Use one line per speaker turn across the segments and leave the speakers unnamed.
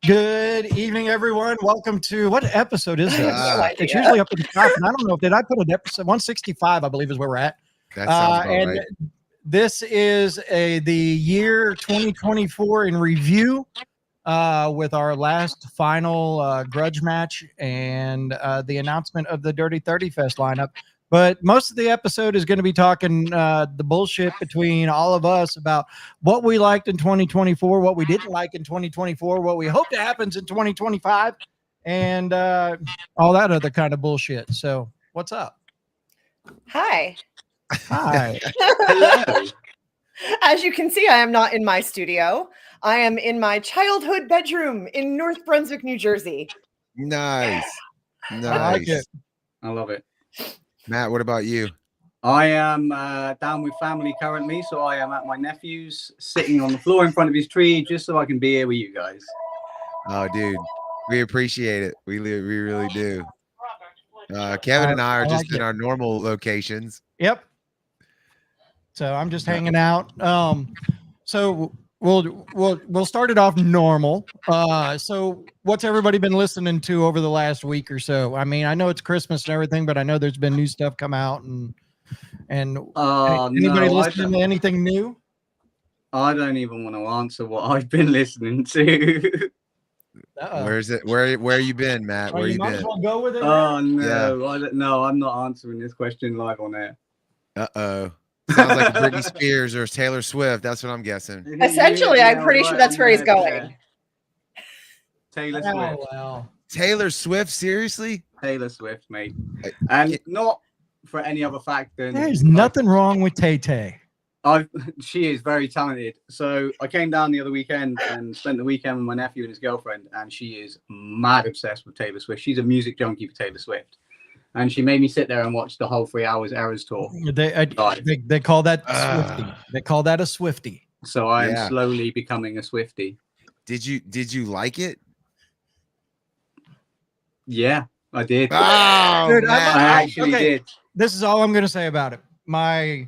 Good evening, everyone. Welcome to what episode is this? It's usually up in the top, and I don't know if did I put an episode 165, I believe is where we're at.
That sounds about
and
right.
This is the year 2024 in review with our last final grudge match and the announcement of the Dirty 30 Fest lineup. But most of the episode is going to be talking the bullshit between all of us about what we liked in 2024, what we didn't like in 2024, what we hope to happens in 2025, and all that other kind of bullshit. So, what's up?
Hi.
Hi.
Hello.
As you can see, I am not in my studio. I am in my childhood bedroom in North Brunswick, New Jersey.
Nice.
I like
Nice.
it.
I love it.
Matt, what about you?
I am down with family currently, so I am at my nephew's, sitting on the floor in front of his tree, just so I can be here with you guys.
Oh, dude, we appreciate it. We really do. Kevin and I are just in our normal locations.
Yep. So I'm just hanging out. So we'll start it off normal. So what's everybody been listening to over the last week or so? I mean, I know it's Christmas and everything, but I know there's been new stuff come out and anybody listening to anything new?
I don't even want to answer what I've been listening to.
Where's it? Where you been, Matt? Where you been?
Well go with it.
Oh no, I don't know. I'm not answering this question live on air.
Uh-oh. Sounds like Britney Spears or Taylor Swift. That's what I'm guessing.
Essentially, I'm pretty sure that's where he's going.
Taylor Swift.
Well.
Taylor Swift, seriously?
Taylor Swift, mate. And not for any other fact than
There's nothing wrong with Tay Tay.
She is very talented. So I came down the other weekend and spent the weekend with my nephew and his girlfriend, and she is mad obsessed with Taylor Swift. She's a music junkie for Taylor Swift. And she made me sit there and watch the whole 3 hours Eras tour.
They call that Swiftie. They call that a Swiftie.
So I am slowly becoming a Swiftie.
Did you like it?
Yeah, I did.
Oh,
Dude,
I actually did.
This is all I'm going to say about it. My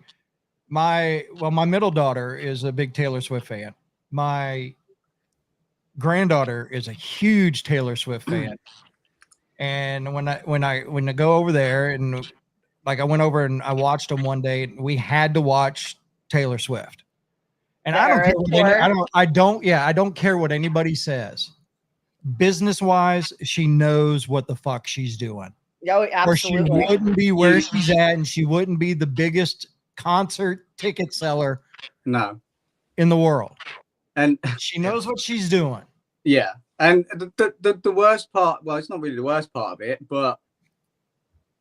middle daughter is a big Taylor Swift fan. My granddaughter is a huge Taylor Swift fan. And when I go over there and like I went over and I watched them one day, and we had to watch Taylor Swift. And I don't care what anybody says. Business wise, she knows what the fuck she's doing.
Oh, absolutely.
Or she wouldn't be where she's at, and she wouldn't be the biggest concert ticket seller in the world.
And
she knows what she's doing.
Yeah. And the worst part, well, it's not really the worst part of it, but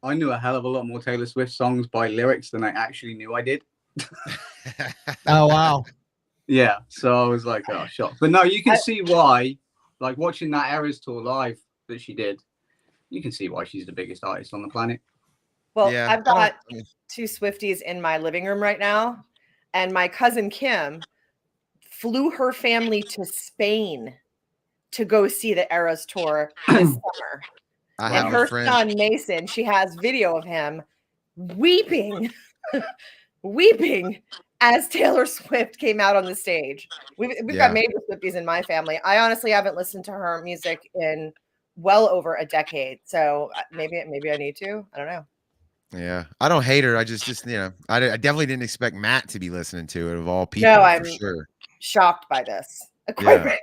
I knew a hell of a lot more Taylor Swift songs by lyrics than I actually knew I did.
Oh, wow.
Yeah. So I was like, oh, shocked. But no, you can see why, like watching that Eras tour live that she did, you can see why she's the biggest artist on the planet.
Well, yeah. I've got two Swifties in my living room right now, and my cousin Kim flew her family to Spain to go see the Eras tour this summer. And her son Mason, she has video of him weeping as Taylor Swift came out on the stage. We've got major Swifties in my family. I honestly haven't listened to her music in well over a decade, so maybe I need to. I don't know.
Yeah, I don't hate her. I just I definitely didn't expect Matt to be listening to it of all people.
No, I'm
sure
shocked by this. Quite frankly.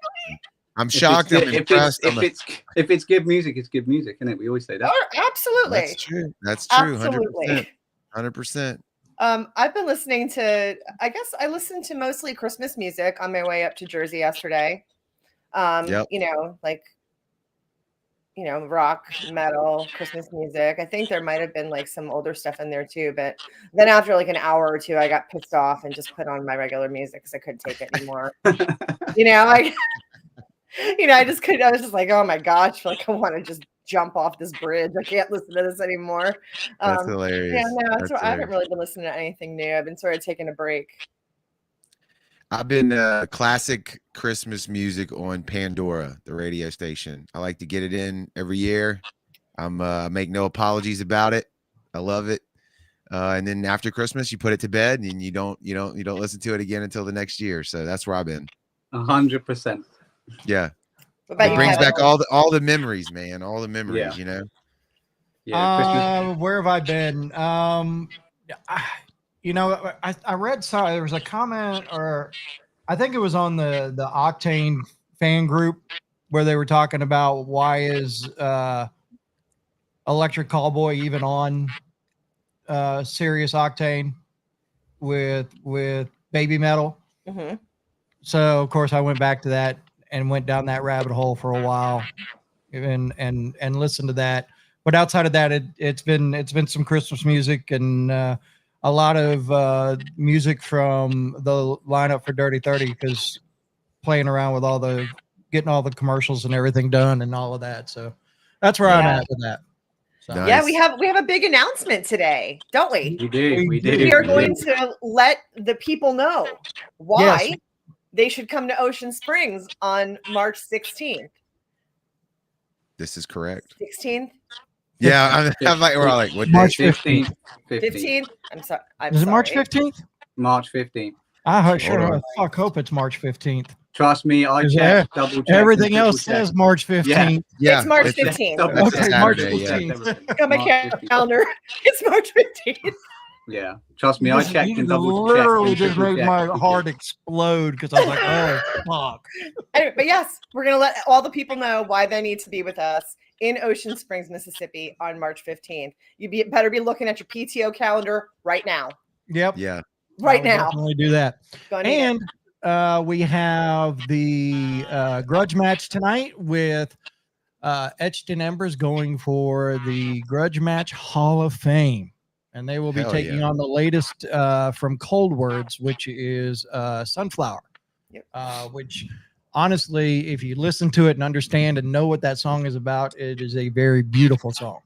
I'm shocked. I'm impressed.
If it's good music, it's good music, isn't it? We always say that.
Oh, absolutely.
That's true. That's true.
Absolutely.
100%.
I've been listening to, I guess I listened to mostly Christmas music on my way up to Jersey yesterday. Rock, metal, Christmas music. I think there might have been like some older stuff in there too, but then after like an hour or two, I got pissed off and just put on my regular music because I couldn't take it anymore. I just couldn't. I was just like, oh my gosh, like I want to just jump off this bridge. I can't listen to this anymore.
That's hilarious.
Yeah, no, I haven't really been listening to anything new. I've been sort of taking a break.
I've been classic Christmas music on Pandora, the radio station. I like to get it in every year. I make no apologies about it. I love it. And then after Christmas, you put it to bed, and you don't listen to it again until the next year. So that's where I've been.
100%.
Yeah.
What about
It
you,
brings
Kevin?
back all the memories, man. All the memories,
Yeah.
you know.
Yeah, Christmas.
Where have I been? I read there was a comment, or I think it was on the Octane fan group where they were talking about why is Electric Callboy even on Sirius Octane with Baby Metal.
Mm-hmm.
So of course I went back to that and went down that rabbit hole for a while and listened to that. But outside of that, it's been some Christmas music and a lot of music from the lineup for Dirty 30, because playing around with getting all the commercials and everything done and all of that. So that's where I'm
Yeah.
at with that. So.
Nice.
Yeah, we have a big announcement today, don't we?
We do.
We are
We
going
do.
to let the people know why they should come to Ocean Springs on March 16th.
This is correct.
16th?
Yeah, I'm like, we're all like, what
March
day?
15th.
15th? I'm sorry.
Is it March 15th?
March 15th.
I sure
Hold on.
hope it's March 15th.
Trust me, I
Is
checked, double checked.
Everything else says March 15th.
Yeah,
It's March
a-
15th.
Okay, March
Saturday, yeah.
15th.
Got my calendar. It's March 15th.
Yeah, trust me, I checked
You
and double
literally
checked.
just made my heart explode because I was like, oh, fuck.
Anyway, but yes, we're going to let all the people know why they need to be with us in Ocean Springs, Mississippi on March 15th. Better be looking at your PTO calendar right now.
Yep.
Yeah.
Right
I would
now.
definitely do that.
Gonna need it.
And we have the grudge match tonight with Etched in Embers going for the Grudge Match Hall of Fame. And they will be
Hell
taking
yeah.
on the latest from Cold Words, which is Sunflower.
Yep.
Which, honestly, if you listen to it and understand and know what that song is about, it is a very beautiful song.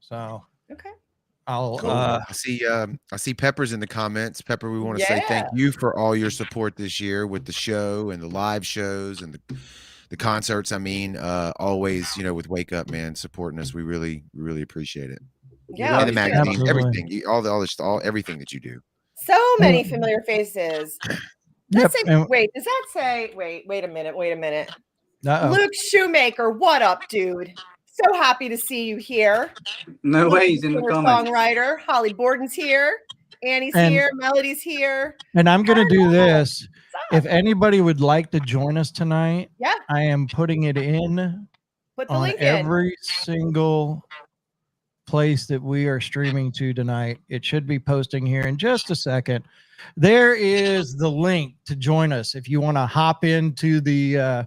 So
Okay.
I'll
Cool. I see Pepper's in the comments. Pepper, we want to say thank you for all your support this year with the show and the live shows and the concerts. I mean, always, with Wake Up, man, supporting us. We really appreciate it.
Yeah.
And the magazine,
Absolutely.
everything, everything that you do.
So many familiar faces.
Yep.
Wait, does that say? Wait a minute.
Uh-oh.
Luke Shoemaker, what up, dude? So happy to see you here.
No way, he's in the comments.
Songwriter Holly Borden's here. Annie's here. Melody's here.
And I'm going to do this. If anybody would like to join us tonight,
Yeah.
I am putting it in
Put the
on
link in.
every single place that we are streaming to tonight. It should be posting here in just a second. There is the link to join us if you want to hop into the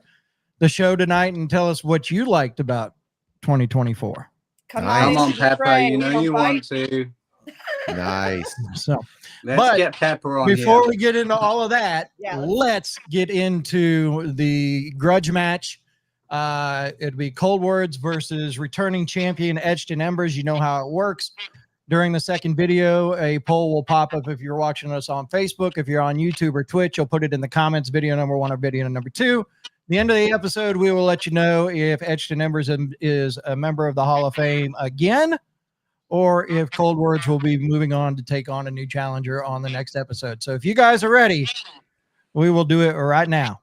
show tonight and tell us what you liked about 2024.
Come
on, Pepper. You know you want to.
Nice.
So
Let's get Pepper on
before
here.
we get into all of that, let's get into the grudge match. It'd be Cold Words versus returning champion Etched in Embers. You know how it works. During the second video, a poll will pop up if you're watching us on Facebook. If you're on YouTube or Twitch, you'll put it in the comments, video number 1 or video number 2. The end of the episode, we will let you know if Etched in Embers is a member of the Hall of Fame again, or if Cold Words will be moving on to take on a new challenger on the next episode. So if you guys are ready, we will do it right now.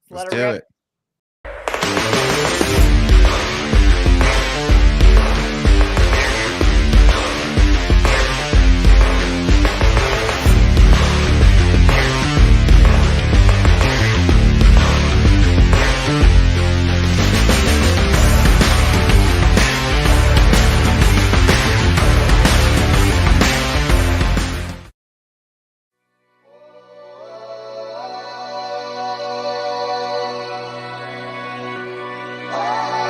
Let's do it.
Oh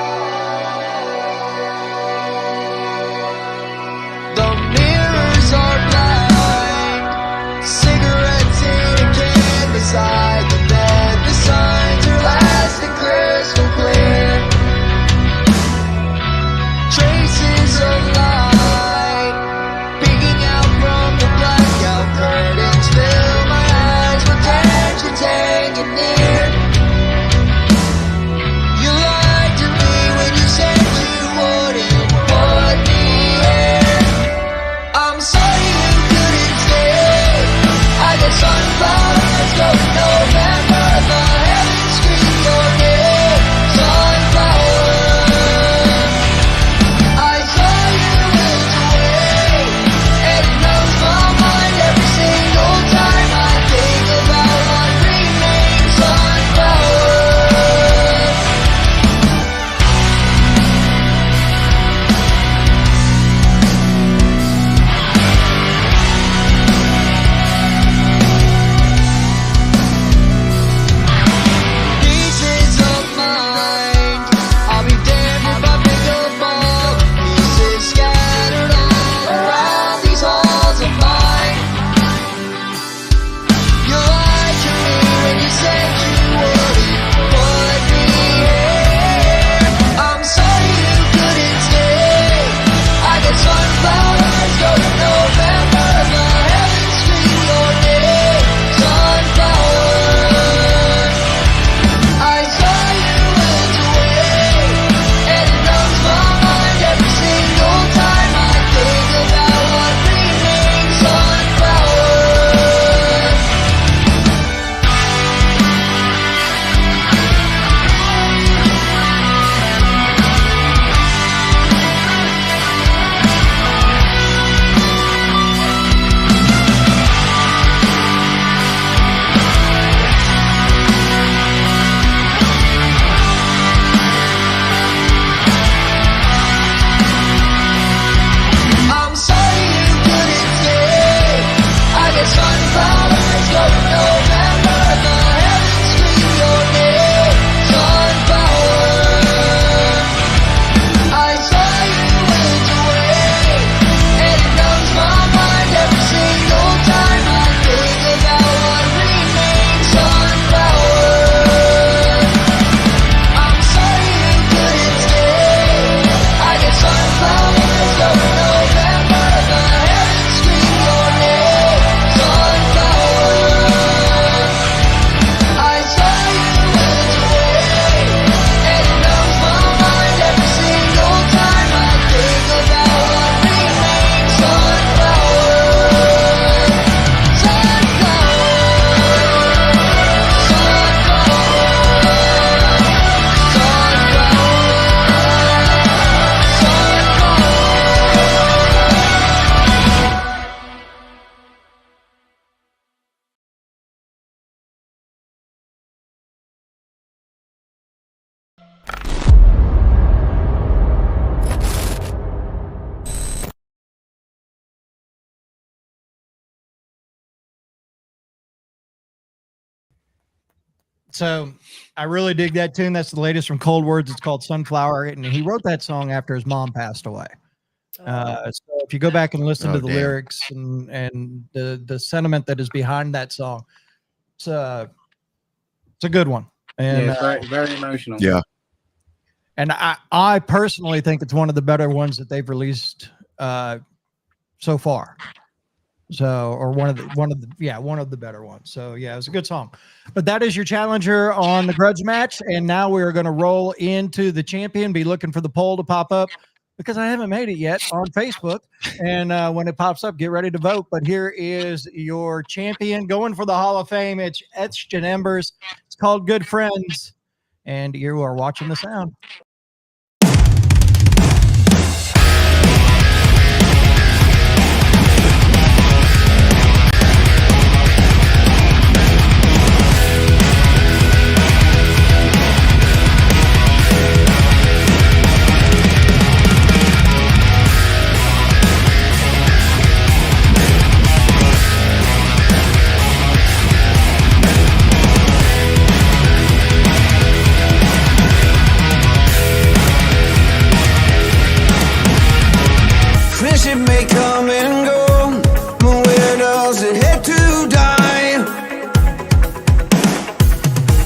So I really dig that tune. That's the latest from Cold Words. It's called Sunflower. And he wrote that song after his mom passed away. So if you go back and listen to the lyrics and the sentiment that is behind that song, it's a good one. And
yeah, it's very, very emotional.
Yeah.
And I personally think it's one of the better ones that they've released so far. So, or one of the better ones. So yeah, it was a good song. But that is your challenger on the grudge match. And now we're going to roll into the champion. Be looking for the poll to pop up because I haven't made it yet on Facebook. And when it pops up, get ready to vote. But here is your champion going for the Hall of Fame. It's Etched in Embers. It's called Good Friends. And you are watching the sound.
Friendship may come and go, but where does it head to die?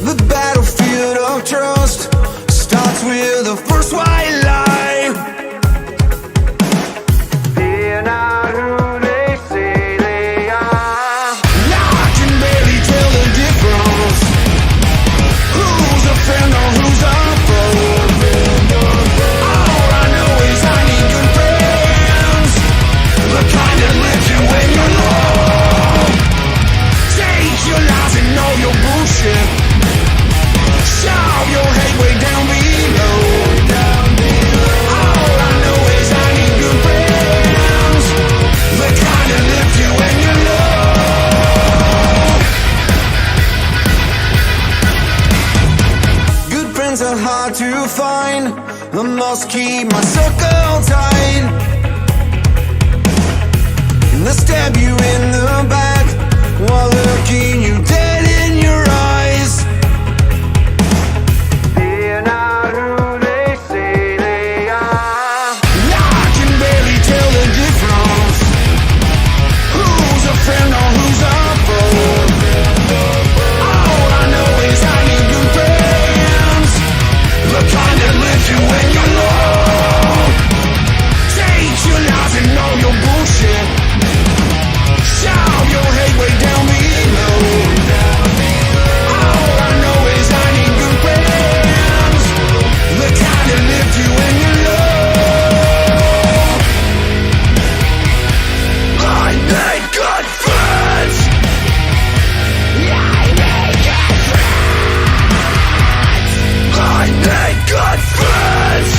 The battlefield of trust starts with the first white lie. They're not who they say they are. Now I can barely tell the difference. Who's a friend or who's a foe? All I know is I need good friends. The kind that lift you when you're low. Take your lies and know your bullshit. Shove your hate way down below. All I know is I need good friends. The kind that lift you when you're low. Good friends are hard to find. I must keep my circle tight. They stab you in the back while looking you dead in your eyes. They're not who they say they are. Now I can barely tell the difference. Who's a friend or who's a foe? All I know is I need good friends. The kind that lift you when you're low. Take your lies and know your bullshit. Shout your hate way down below. All I know is I need good friends. The kind that lift you when you're low. I need good friends. I need good friends. I need good friends.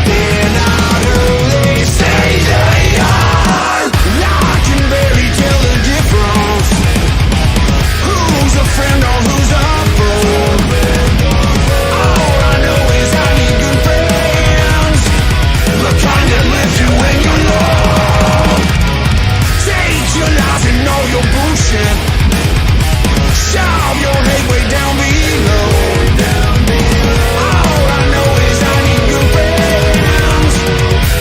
They're not who they say they are. Now I can barely tell the difference. Who's a friend or who's a foe? All I know is I need good friends. The kind that lift you when you're low. Take your lies and know your bullshit. Shove your hate way down below. All I know is I need good friends.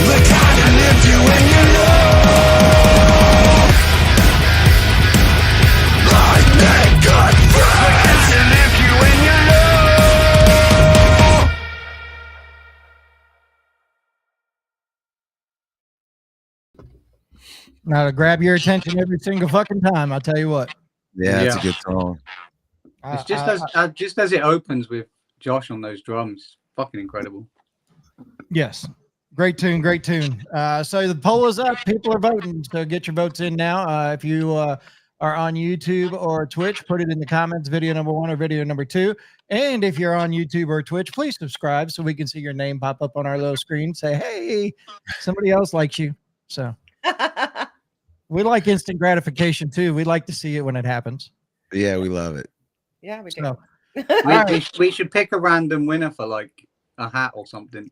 The kind that lift you when you're low. I need good friends that lift you when you're low.
Now to grab your attention every single fucking time. I'll tell you what.
Yeah, it's a
Yeah.
good song.
It's just as it opens with Josh on those drums, fucking incredible.
Yes. Great tune. Great tune. So the poll is up. People are voting. So get your votes in now. If you are on YouTube or Twitch, put it in the comments, video number 1 or video number 2. And if you're on YouTube or Twitch, please subscribe so we can see your name pop up on our little screen. Say, hey, somebody else likes you. So we like instant gratification too. We like to see it when it happens.
Yeah, we love it.
Yeah, we do.
So
We should pick a random winner for like a hat or something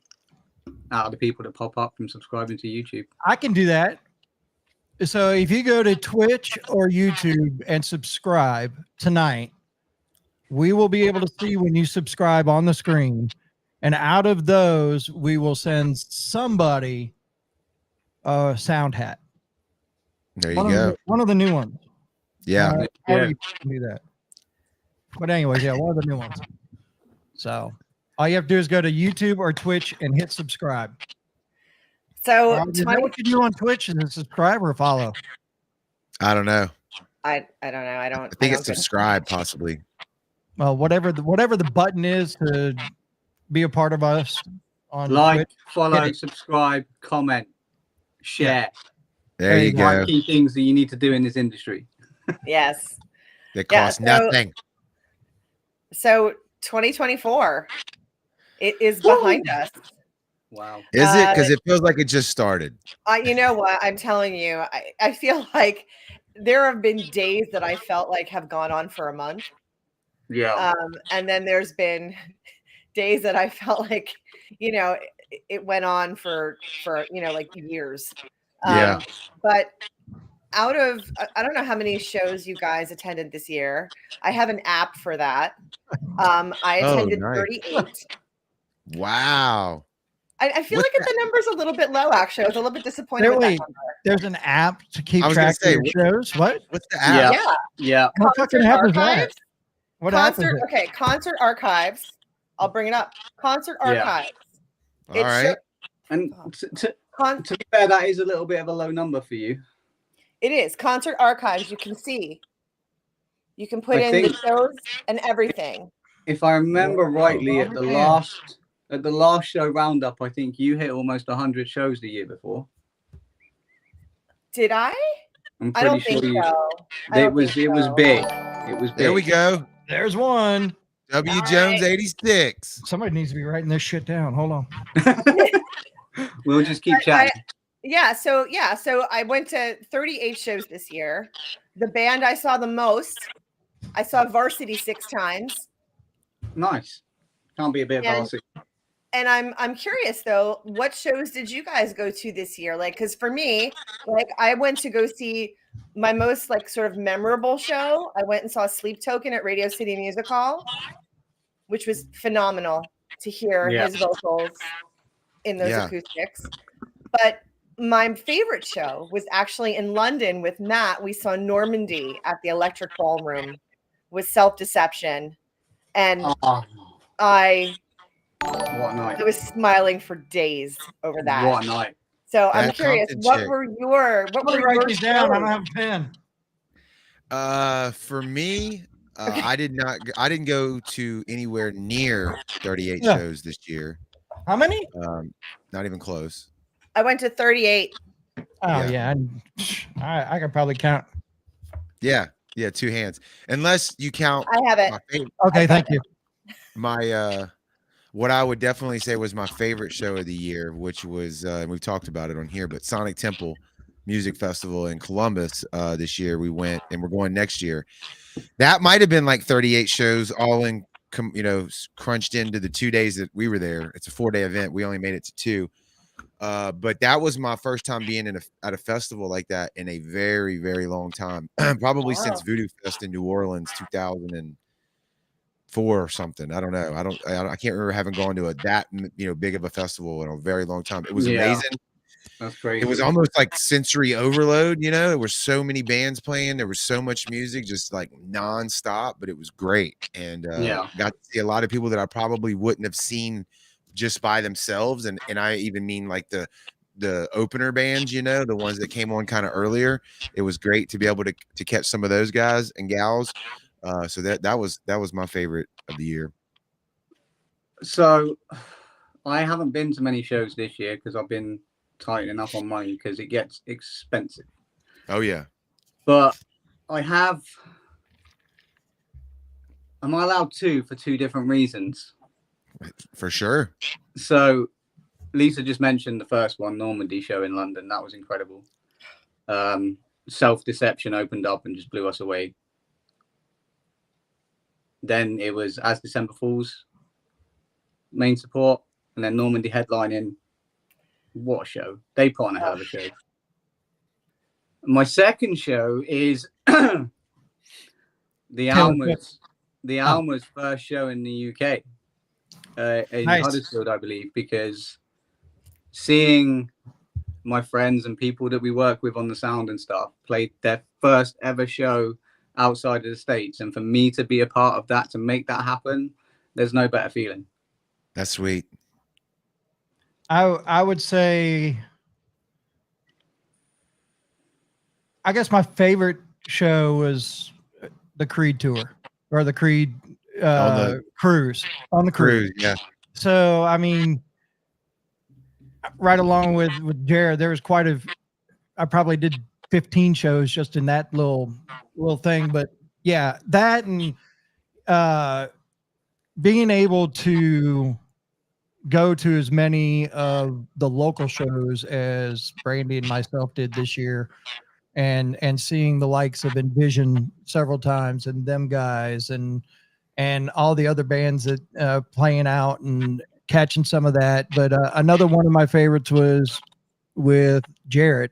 out of the people that pop up from subscribing to YouTube.
I can do that. So if you go to Twitch or YouTube and subscribe tonight, we will be able to see when you subscribe on the screen. And out of those, we will send somebody a sound hat.
There you go.
One of the new ones.
Yeah.
However you can do that. But anyways, yeah, one of the new ones. So all you have to do is go to YouTube or Twitch and hit subscribe.
So
Is that what you do on Twitch? Is it subscribe or follow?
I don't know.
I don't know.
I think it's subscribe, possibly.
Well, whatever the button is to be a part of us on
Like,
Twitch.
follow, subscribe, comment, share.
There you go.
Key things that you need to do in this industry.
Yes.
They cost nothing.
So 2024, it is behind us.
Wow.
Is it? Because it feels like it just started.
You know what? I'm telling you, I feel like there have been days that I felt like have gone on for a month.
Yeah.
And then there's been days that I felt like, it went on for like years.
Yeah.
But out of, I don't know how many shows you guys attended this year. I have an app for that. I attended 38.
Wow.
I feel like the number's a little bit low, actually. I was a little bit disappointed with that number.
There's an app to keep track of your shows. What?
What's the app?
Yeah.
What fucking app is that? What app is it?
Okay, Concert Archives. I'll bring it up. Concert Archives.
All right.
And to be fair, that is a little bit of a low number for you.
It is. Concert Archives, you can see. You can put in the shows and everything.
If I remember rightly, at the last show roundup, I think you hit almost 100 shows the year before.
Did I?
I'm
I don't
pretty
think
sure
so.
It was big. It was big.
There we go.
There's one.
W. Jones 86.
Somebody needs to be writing this shit down. Hold on.
We'll just keep chatting.
So I went to 38 shows this year. The band I saw the most, I saw Varsity 6 times.
Nice. Can't be a bit of Varsity.
And I'm curious though, what shows did you guys go to this year? Like, because for me, like I went to go see my most like sort of memorable show. I went and saw Sleep Token at Radio City Music Hall, which was phenomenal to hear his vocals in those acoustics. But my favorite show was actually in London with Matt. We saw Normandy at the Electric Ballroom with Self Deception, and
what a night.
I was smiling for days over that.
What a night.
So I'm curious, what were your
write these down? I don't have a pen.
For me, I didn't go to anywhere near 38 shows this year.
How many?
Not even close.
I went to 38.
Oh yeah. I could probably count.
Yeah, 2 hands. Unless you count.
I have it.
Okay, thank you.
My what I would definitely say was my favorite show of the year, which was we've talked about it on here, but Sonic Temple Music Festival in Columbus this year. We went, and we're going next year. That might have been like 38 shows all in, crunched into the 2 days that we were there. It's a 4-day event. We only made it to 2. But that was my first time being at a festival like that in a very, very long time. Probably since Voodoo Fest in New Orleans, 2004 or something. I don't know. I can't remember having gone to that big of a festival in a very long time. It was amazing.
That's great.
It was almost like sensory overload. There were so many bands playing. There was so much music, just like nonstop. But it was great, and got to see a lot of people that I probably wouldn't have seen just by themselves. And I even mean like the opener bands, the ones that came on kind of earlier. It was great to be able to catch some of those guys and gals. So that was my favorite of the year.
So I haven't been to many shows this year because I've been tightening up on money because it gets expensive.
Oh yeah.
But I have. Am I allowed to for 2 different reasons?
For sure.
So Lisa just mentioned the first one, Normandy show in London. That was incredible. Self Deception opened up and just blew us away. Then it was As December Falls, main support, and then Normandy headlining. What a show. They put on a hell of a show. My second show is the Alma's first show in the UK, in Huddersfield, I believe, because seeing my friends and people that we work with on the sound and stuff play their first ever show outside of the States, and for me to be a part of that, to make that happen, there's no better feeling.
That's sweet.
I would say, I guess my favorite show was the Creed tour, or the Creed cruise, on the cruise.
Yeah.
So, I mean, right along with Jared, there was I probably did 15 shows just in that little thing. But yeah, that and being able to go to as many of the local shows as Brandy and myself did this year, and seeing the likes of Envision several times, and them guys, and all the other bands that playing out, and catching some of that. But another one of my favorites was with Jared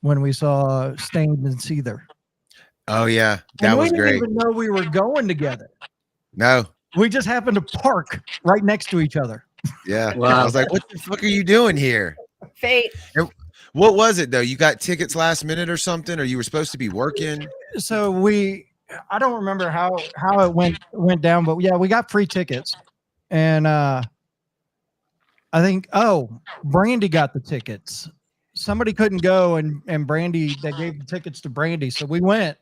when we saw Stained and Seether.
Oh yeah, that was great.
We didn't even know we were going together.
No,
we just happened to park right next to each other.
Yeah. Wow. I was like, what the fuck are you doing here?
Fate.
And what was it though? You got tickets last minute or something, or you were supposed to be working?
So I don't remember how it went down, but yeah, we got free tickets. And I think, Brandy got the tickets. Somebody couldn't go, and Brandy, they gave the tickets to Brandy. So we went,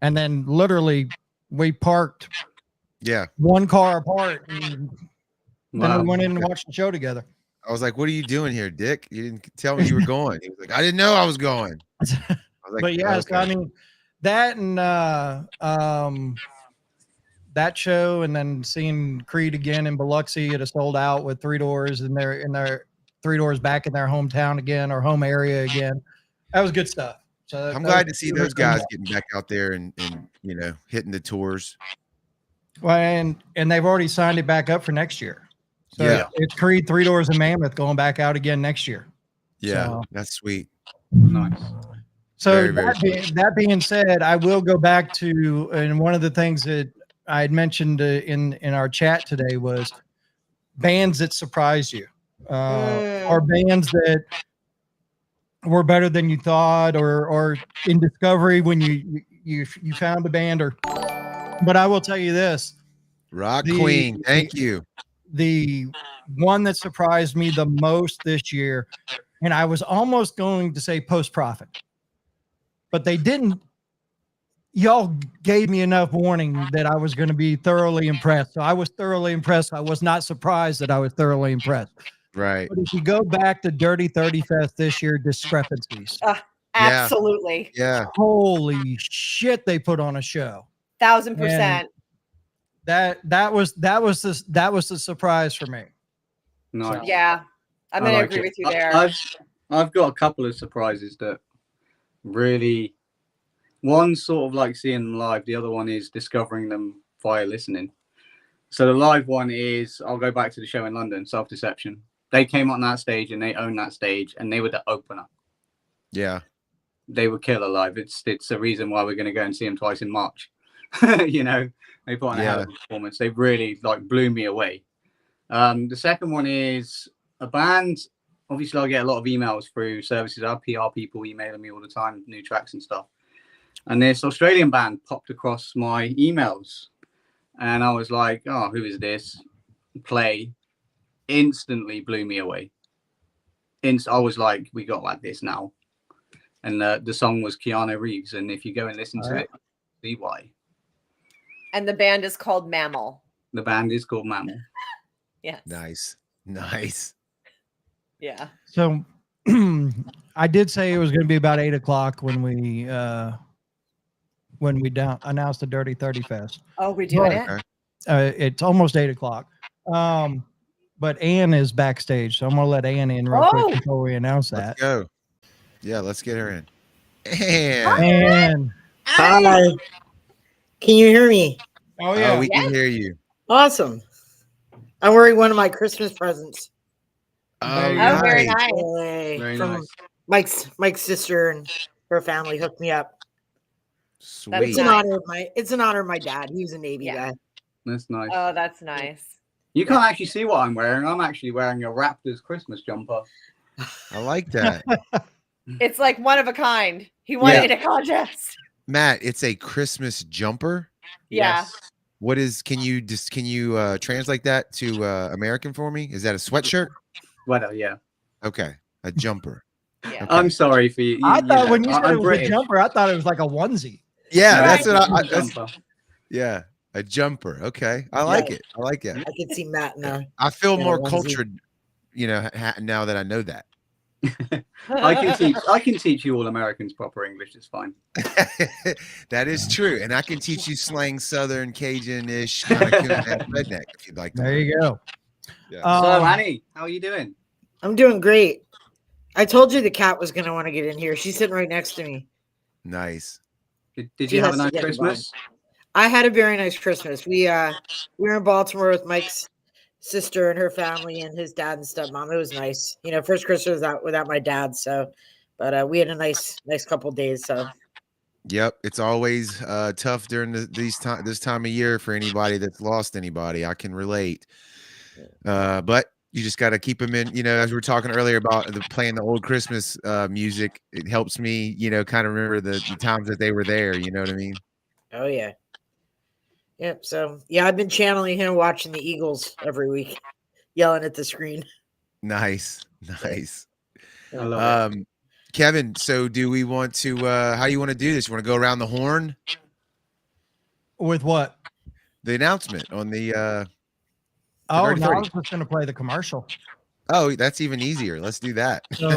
and then literally we parked one car apart, and then we went in and watched the show together.
I was like, what are you doing here, Dick? You didn't tell me you were going. He was like, I didn't know I was going. I was like,
but yeah,
okay.
so I mean, that and that show, and then seeing Creed again in Biloxi at a sold out with Three Doors, and they're in their Three Doors back in their hometown again, or home area again. That was good stuff. So
I'm glad to see those guys getting back out there and hitting the tours.
Well, and they've already signed it back up for next year. So it's Creed, Three Doors, and Mammoth going back out again next year.
Yeah,
so,
that's sweet.
Nice.
So that being said, I will go back to, and one of the things that I had mentioned in our chat today was bands that surprised you, or bands that were better than you thought, or in discovery when you found a band. But I will tell you this,
Rock Queen, thank you.
The one that surprised me the most this year, and I was almost going to say Post Profit, but they didn't. Y'all gave me enough warning that I was going to be thoroughly impressed. So I was thoroughly impressed. I was not surprised that I was thoroughly impressed.
Right.
But if you go back to Dirty 30 Fest this year, Discrepancies.
Absolutely.
Yeah.
Holy shit, they put on a show.
1000%.
That was the surprise for me.
Nice.
Yeah, I'm gonna agree with you there.
I've got a couple of surprises that really, one sort of like seeing them live, the other one is discovering them via listening. So the live one is, I'll go back to the show in London, Self Deception. They came on that stage and they owned that stage, and they were the opener.
Yeah,
they were killer live. It's the reason why we're going to go and see them twice in March. They put on a hell of a performance. They really blew me away. The second one is a band. Obviously, I get a lot of emails through services. Our PR people emailing me all the time, new tracks and stuff. And this Australian band popped across my emails, and I was like, "Oh, who is this?" Play instantly blew me away. I was like, "We got like this now." And the song was Keanu Reeves, and if you go and listen to it, see why.
And the band is called Mammal.
The band is called Mammal.
Yes.
Nice.
Yeah.
So I did say it was going to be about 8:00 when we announced the Dirty 30 Fest.
Oh, we're doing it?
It's almost 8:00. But Ann is backstage, so I'm going to let Ann in real quick before we announce that.
Let's go. Yeah, let's get her in.
Ann.
Hi. Can you hear me?
Oh yeah.
we can hear you.
Awesome. I'm wearing one of my Christmas presents.
Oh,
Oh,
very
nice.
nice.
Yay.
Very
From
nice.
Mike's sister and her family hooked me up.
Sweet.
It's an
nice.
honor of my dad. He was a Navy
Yeah.
guy.
That's nice.
Oh, that's nice.
You can't actually see what I'm wearing. I'm actually wearing a Raptors Christmas jumper.
I like that.
It's like one of a kind. He won
Yeah.
it in a contest.
Matt, it's a Christmas jumper.
Yeah.
Yes.
What is, can you translate that to American for me? Is that a sweatshirt?
Well, yeah.
Okay. A jumper.
Yeah.
Okay.
I'm sorry for you.
I thought when you said
I'm
it was
British.
a jumper, I thought it was like a onesie.
Yeah,
Right.
that's what I,
Christmas
that's,
jumper.
yeah, a jumper. Okay. I like it. I like it.
I could see Matt in a
I feel
Yeah,
more
onesie.
cultured, now that I know that.
I can teach you all Americans proper English. It's fine.
That is true. And I can teach you slang Southern Cajun-ish kind of redneck if you'd like to.
There
learn.
you go.
Yeah.
So,
Um,
Annie, how are you doing?
I'm doing great. I told you the cat was gonna want to get in here. She's sitting right next to me.
Nice.
Did
She
you have a
has to
nice
get
Christmas?
I had a very nice Christmas. We were in Baltimore with Mike's sister and her family and his dad and stepmom. It was nice. First Christmas without my dad. So, but we had a nice couple days. So
Yep. It's always tough during this time of year for anybody that's lost anybody. I can relate. But you just got to keep them in, as we were talking earlier about playing the old Christmas music. It helps me, kind of remember the times that they were there. You know what I mean?
oh yeah. Yep. So yeah, I've been channeling him watching the Eagles every week, yelling at the screen.
Nice. Nice.
I love it.
Kevin, so do we want to how do you want to do this? You want to go around the horn?
with what?
The announcement on the
Oh,
already
no, I
30.
was just going to play the commercial.
oh, that's even easier. Let's do that.
So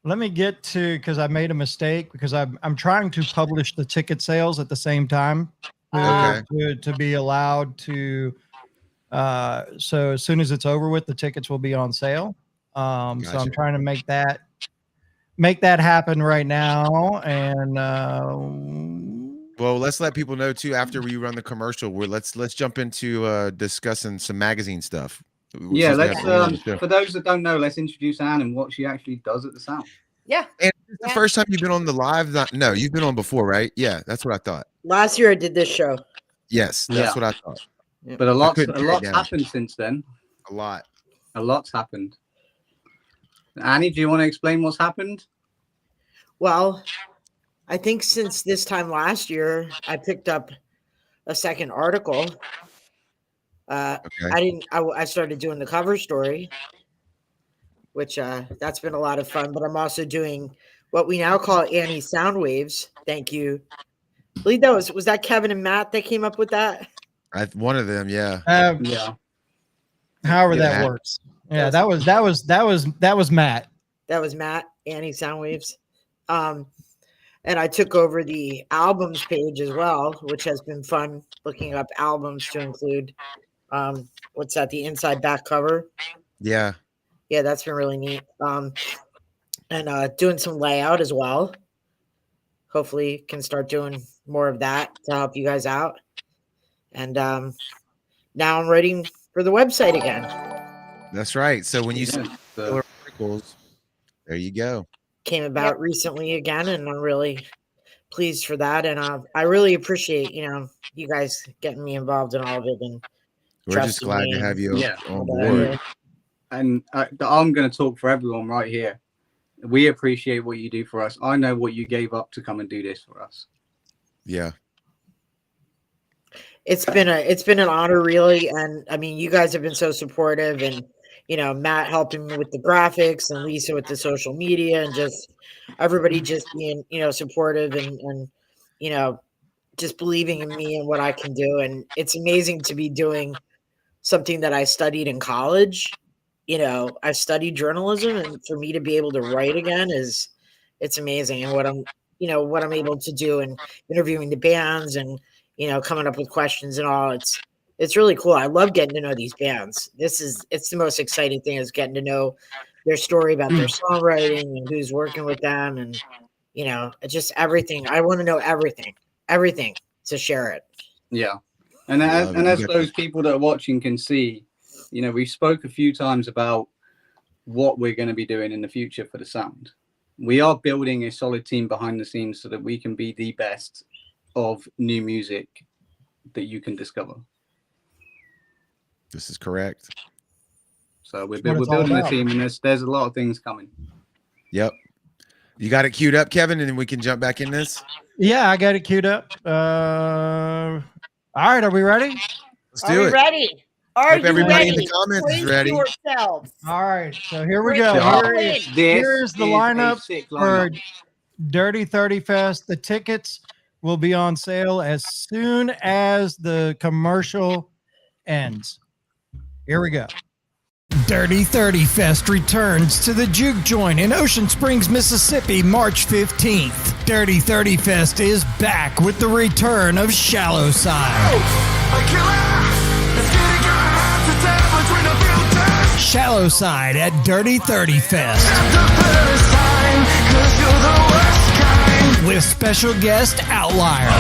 let me get to, because I made a mistake, because I'm trying to publish the ticket sales at the same time to be allowed to. So as soon as it's over with, the tickets will be on sale. So I'm
Gotcha.
trying to make that happen right now. And
Well, let's let people know too after we run the commercial. Let's jump into discussing some magazine stuff.
Yeah,
Since we
let's
have to run the show.
for those that don't know, let's introduce Anne and what she actually does at the Sound.
Yeah.
And it's the first time you've been on the live. No, you've been on before, right? Yeah, that's what I thought.
Last year I did this show.
Yes, that's
Yeah.
what I thought.
But a lot's
couldn't track down.
happened since then.
A lot.
A lot's happened. Annie, do you want to explain what's happened?
Well, I think since this time last year, I picked up a second article.
Okay.
I started doing the cover story, which that's been a lot of fun. But I'm also doing what we now call Annie Sound Waves. Thank you. I believe that was that Kevin and Matt that came up with that.
One of them, yeah.
Yeah.
however
Yeah,
that
Matt.
works. Yeah, that was Matt.
That was Matt, Annie Sound Waves. And I took over the albums page as well, which has been fun looking up albums to include. What's that? The inside back cover.
Yeah.
Yeah, that's been really neat. And doing some layout as well. Hopefully can start doing more of that to help you guys out. And now I'm writing for the website again.
That's right. So when you see
So,
articles, there you go.
Came about recently again, and I'm really pleased for that. And I really appreciate, you guys getting me involved in all of it. And
We're just
trusting
glad
me
to
and-
have you
Yeah.
on
and,
board.
and I'm going to talk for everyone right here. We appreciate what you do for us. I know what you gave up to come and do this for us.
Yeah.
It's been an honor, really. And I mean, you guys have been so supportive, and Matt helping me with the graphics, and Lisa with the social media, and just everybody just being supportive and just believing in me and what I can do. And it's amazing to be doing something that I studied in college. I studied journalism, and for me to be able to write again it's amazing. And what I'm able to do, and interviewing the bands, and coming up with questions and all, it's really cool. I love getting to know these bands. It's the most exciting thing, is getting to know their story about their songwriting and who's working with them, and just everything. I want to know everything. to share it.
Yeah. And
Love
as,
it.
as those people that are watching can see, we spoke a few times about what we're going to be doing in the future for the sound. We are building a solid team behind the scenes so that we can be the best of new music that you can discover.
This is correct.
So we're
That's what it's all
building a
about.
team, and there's a lot of things coming.
Yep. You got it queued up, Kevin, and then we can jump back in this.
Yeah, I got it queued up. All right, are we ready?
Let's
Are
do
we
it.
ready? Are
Hope
you
everybody
ready?
in the comments is
Brace
ready.
yourselves.
All right, so here we
Brace
go.
yourselves.
Here's the
is a
lineup
sick
for
lineup.
Dirty 30 Fest. The tickets will be on sale as soon as the commercial ends. Here we go. Dirty 30 Fest returns to the Juke Joint in Ocean Springs, Mississippi, March 15th. Dirty 30 Fest is back with the return of Shallow Side. Shallow Side at Dirty 30 Fest. With special guest Outlier.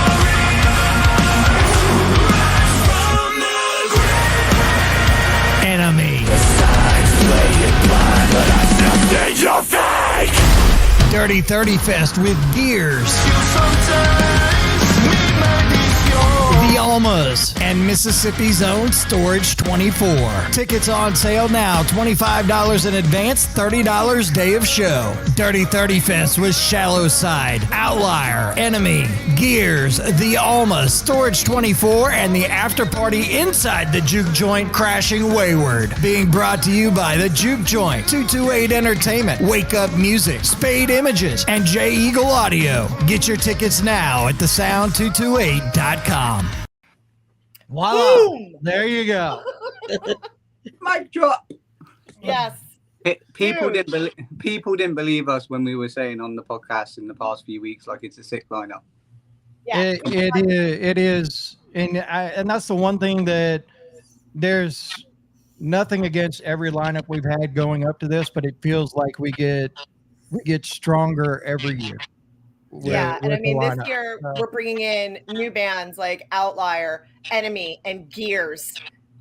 Enemy. Dirty 30 Fest with Gears. The Almas and Mississippi's own Storage 24. Tickets on sale now. $25 in advance, $30 day of show. Dirty 30 Fest with Shallow Side, Outlier, Enemy, Gears, The Almas, Storage 24, and the after party inside the Juke Joint Crashing Wayward. Being brought to you by the Juke Joint, 228 Entertainment, Wake Up Music, Spade Images, and J Eagle Audio. Get your tickets now at thesound228.com. Voila!
Boom!
There you go.
Mic drop.
Yes.
People
Dude.
didn't believe us when we were saying on the podcast in the past few weeks, like, it's a sick lineup.
Yeah.
It is, and that's the one thing that there's nothing against every lineup we've had going up to this, but it feels like we get stronger every year.
Yeah, and I
with the
mean, this
lineup.
year we're bringing in new bands like Outlier, Enemy, and Gears.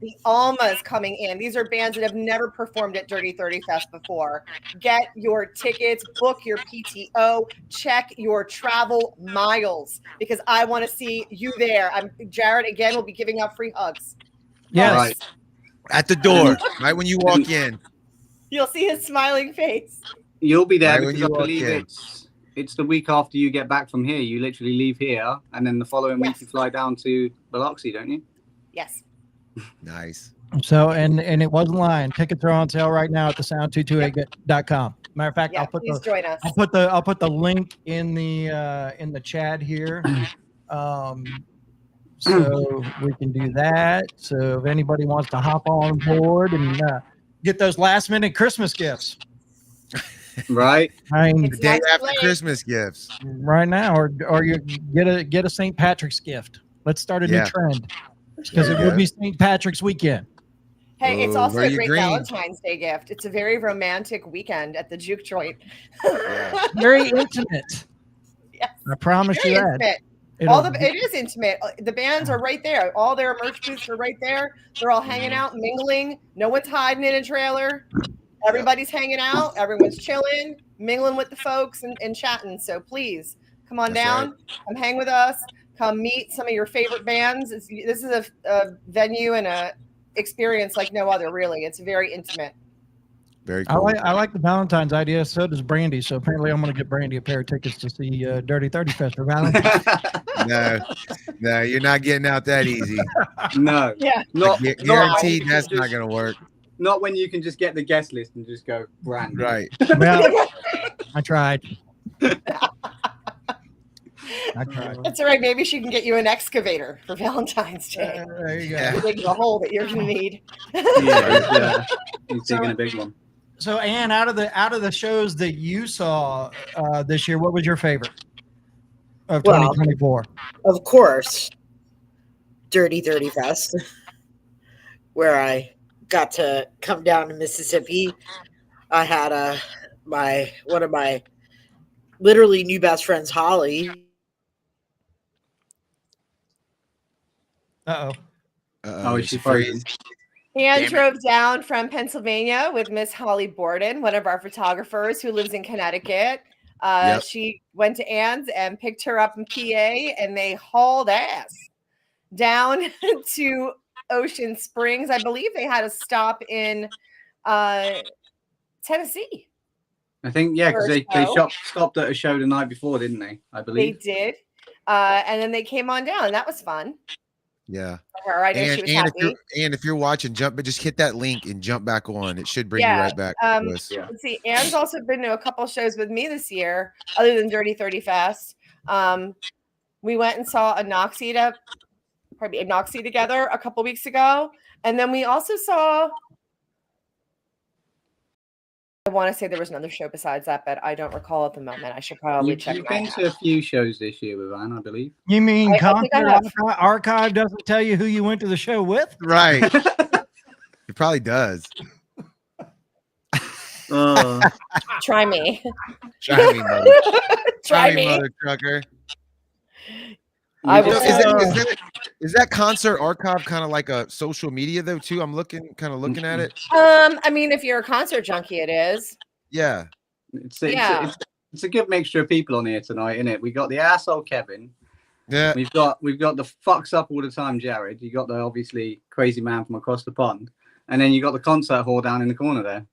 The Almas coming in. These are bands that have never performed at Dirty 30 Fest before. Get your tickets, book your PTO, check your travel miles because I want to see you there. Jared again will be giving out free hugs.
Yes.
Right.
At the door, right when you walk in.
You'll see his smiling face.
You'll be there
Right when
because
you
I
walk
believe
in.
it's the week after you get back from here. You literally leave here, and then the following week
Yes.
you fly down to Biloxi, don't you?
Yes.
Nice.
So and it wasn't lying. Tickets are on sale right now at thesound228.com. Matter of fact,
Yeah,
I'll put
please join us.
I'll put the link in the chat here. So we can do that. So if anybody wants to hop on board and get those last minute Christmas gifts,
Right.
I mean,
The
It's
day
not too
after
late.
Christmas gifts.
right now, or you get a St. Patrick's gift. Let's start a new
Yeah.
trend because
There
it
you
will
go.
be St. Patrick's weekend.
Hey, it's
Oh,
also
wear
a
your
great
green.
Valentine's Day gift. It's a very romantic weekend at the Juke Joint.
Yeah.
Very intimate.
Yes.
I promise
Very
you that.
intimate. It is intimate. The bands are right there. All their merch booths are right there. They're all hanging out, mingling. No one's hiding in a trailer. Everybody's hanging out. Everyone's chilling, mingling with the folks and chatting. So please come on
That's
down. Come hang with us. Come meet some of your favorite bands. This is a venue and a experience like no other. Really, it's very intimate.
Very
I
cool.
like the Valentine's idea. So does Brandy. So apparently, I'm going to get Brandy a pair of tickets to see Dirty 30 Fest for Valentine's.
No, you're not getting out that easy.
No.
Yeah.
Not
Guaranteed
not-
that's not going to work.
Not when you can just get the guest list and just go brand.
Right.
Well, I tried. I tried.
That's all right. Maybe she can get you an excavator for Valentine's Day.
There you go.
Yeah.
Dig the hole that you're going to need.
Yeah, he's digging a big one.
So, Ann, out of the shows that you saw this year, what was your favorite of
Well,
2024?
Of course, Dirty 30 Fest, where I got to come down to Mississippi. I had one of my literally new best friends, Holly.
Uh-oh.
Oh, is
Is
she
she
frozen?
freeze?
And
Damn it.
drove down from Pennsylvania with Miss Holly Borden, one of our photographers who lives in Connecticut.
Yep.
She went to Ann's and picked her up in PA, and they hauled ass down to Ocean Springs. I believe they had a stop in Tennessee.
I think, yeah, because
For a
they
show.
stopped at a show the night before, didn't they? I
They
believe.
did. And then they came on down. That was fun
Yeah.
for her. I know she was happy.
If you're watching, but just hit that link and jump back on. It should bring you
Yeah,
right back to us.
Yeah.
Let's see. Anne's also been to a couple shows with me this year, other than Dirty 30 Fest. We went and saw Anoxie together a couple weeks ago. And then we also saw, I want to say there was another show besides that, but I don't recall at the moment. I should probably check.
You've been to a few shows this year with Anne, I believe.
You mean
I think I
Concert
have.
Archive doesn't tell you who you went to the show with?
Right. It probably does.
Try me.
Try me, mother.
Try me.
mother trucker.
I will.
Is that Concert Archive kind of like a social media though too? I'm looking at it.
I mean, if you're a concert junkie, it is.
Yeah.
It's a good mixture of people on here tonight, isn't it? We got the asshole Kevin.
Yeah.
We've got the fucks up all the time Jared. You got the obviously crazy man from across the pond, and then you got the concert hall down in the corner there.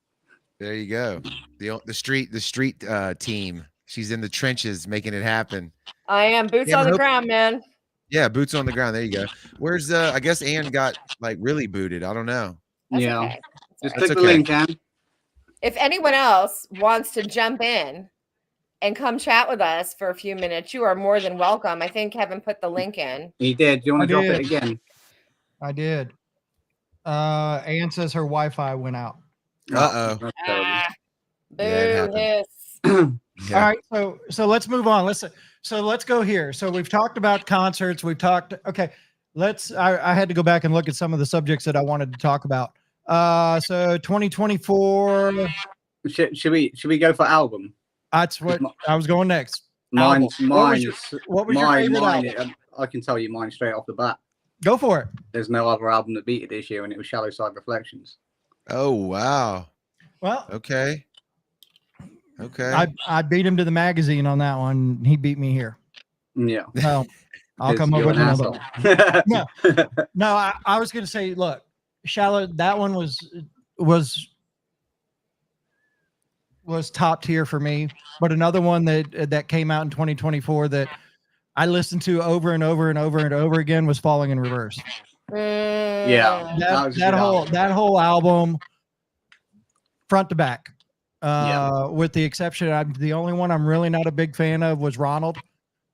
There you go. The street team. She's in the trenches making it happen.
I am boots on the ground, man.
Yeah, boots on the ground. There you go. Where's I guess Ann got like really booted. I don't know.
That's
Yeah.
okay.
Just
That's
click
okay.
the link, Ann.
If anyone else wants to jump in and come chat with us for a few minutes, you are more than welcome. I think Kevin put the link in.
He did. Do you want to
I
drop it
did.
again?
I did. Ann says her Wi-Fi went out.
Uh-oh.
That's terrible.
Boo
Yeah, it happened.
hiss.
Yeah.
All right, so let's move on. Let's go here. So we've talked about concerts. We've talked. Okay, I had to go back and look at some of the subjects that I wanted to talk about. So 2024.
Should we go for album?
That's what I was going next.
Mine.
What was your favorite album?
I can tell you mine straight off the bat.
Go for it.
There's no other album that beat it this year, and it was Shallow Side Reflections.
Oh wow.
Well,
Okay. Okay.
I beat him to the magazine on that one. He beat me here.
Yeah.
So I'll come up
You're
with
an
another one.
asshole.
No, I was going to say, look, Shallow. That one was top tier for me. But another one that came out in 2024 that I listened to over and over and over and over again was Falling in Reverse.
Yeah. was a good album.
That whole album, front to back.
Yeah.
With the exception, the only one I'm really not a big fan of was Ronald.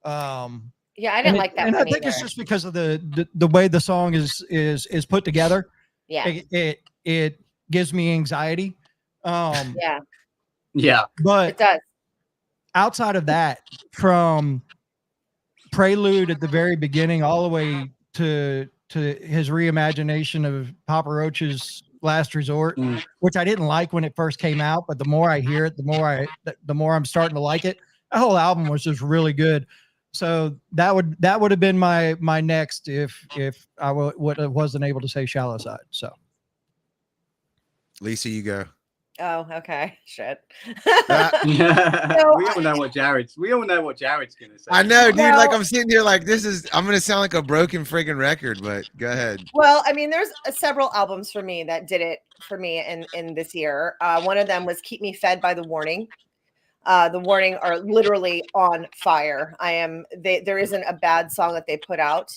Yeah, I didn't like that
and
one
I think
either.
it's just because of the way the song is put together.
Yeah.
It gives me anxiety.
Yeah,
Yeah.
But
it does.
outside of that, from Prelude at the very beginning all the way to his reimagination of Papa Roach's Last Resort, which I didn't like when it first came out, but the more I hear it, the more I'm starting to like it. The whole album was just really good. So that would have been my next if I wasn't able to say Shallow Side. So
Lisa, you go.
Oh, okay. Shit.
we all know what Jared's gonna say.
I know, dude.
Well-
Like I'm sitting here, like I'm gonna sound like a broken friggin' record, but go ahead.
Well, I mean, there's several albums for me that did it for me in this year. One of them was "Keep Me Fed" by The Warning. The Warning are literally on fire. There isn't a bad song that they put out.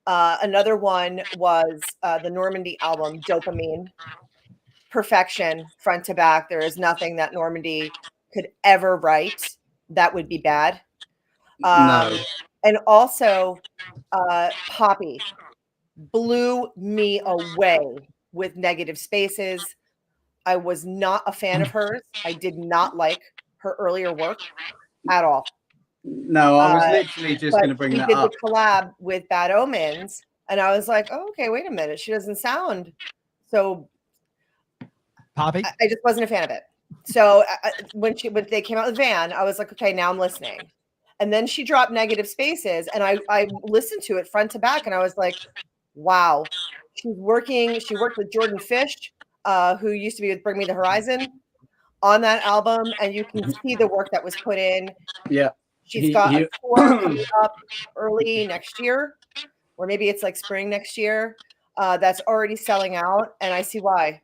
Another one was the Normandy album, Dopamine. Perfection, front to back. There is nothing that Normandy could ever write that would be bad.
No.
And also, Poppy blew me away with Negative Spaces. I was not a fan of hers. I did not like her earlier work at all.
No, I was literally just going to bring that up.
She did the collab with Bad Omens, and I was like, oh, okay, wait a minute. She doesn't sound so.
Poppy,
I just wasn't a fan of it. So when they came out with Van, I was like, okay, now I'm listening. And then she dropped Negative Spaces, and I listened to it front to back, and I was like, wow. She worked with Jordan Fish, who used to be with Bring Me the Horizon, on that album, and you can see the work that was put in.
Yeah.
She's got a tour coming up early next year, or maybe it's like spring next year. That's already selling out, and I see why.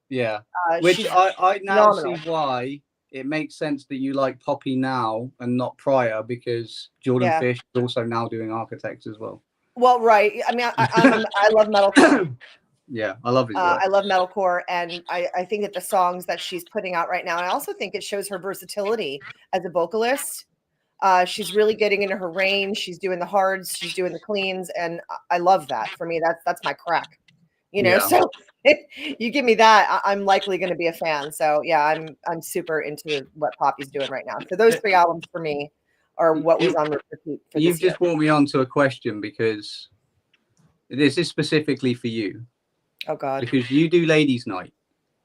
Yeah, which
she's
I now
phenomenal.
see why it makes sense that you like Poppy now and not prior, because Jordan
Yeah.
Fish is also now doing Architects as well.
Well, right. I mean, I love metalcore.
Yeah, I love his work.
I love metalcore, and I think that the songs that she's putting out right now, I also think it shows her versatility as a vocalist. She's really getting into her range. She's doing the hards, she's doing the cleans, and I love that. For me, that's my crack. You know,
Yeah.
so you give me that, I'm likely going to be a fan. So yeah, I'm super into what Poppy's doing right now. So those 3 albums for me are what was on repeat for
You've
this year.
just brought me on to a question, because this is specifically for you.
Oh God.
Because you do Ladies' Night.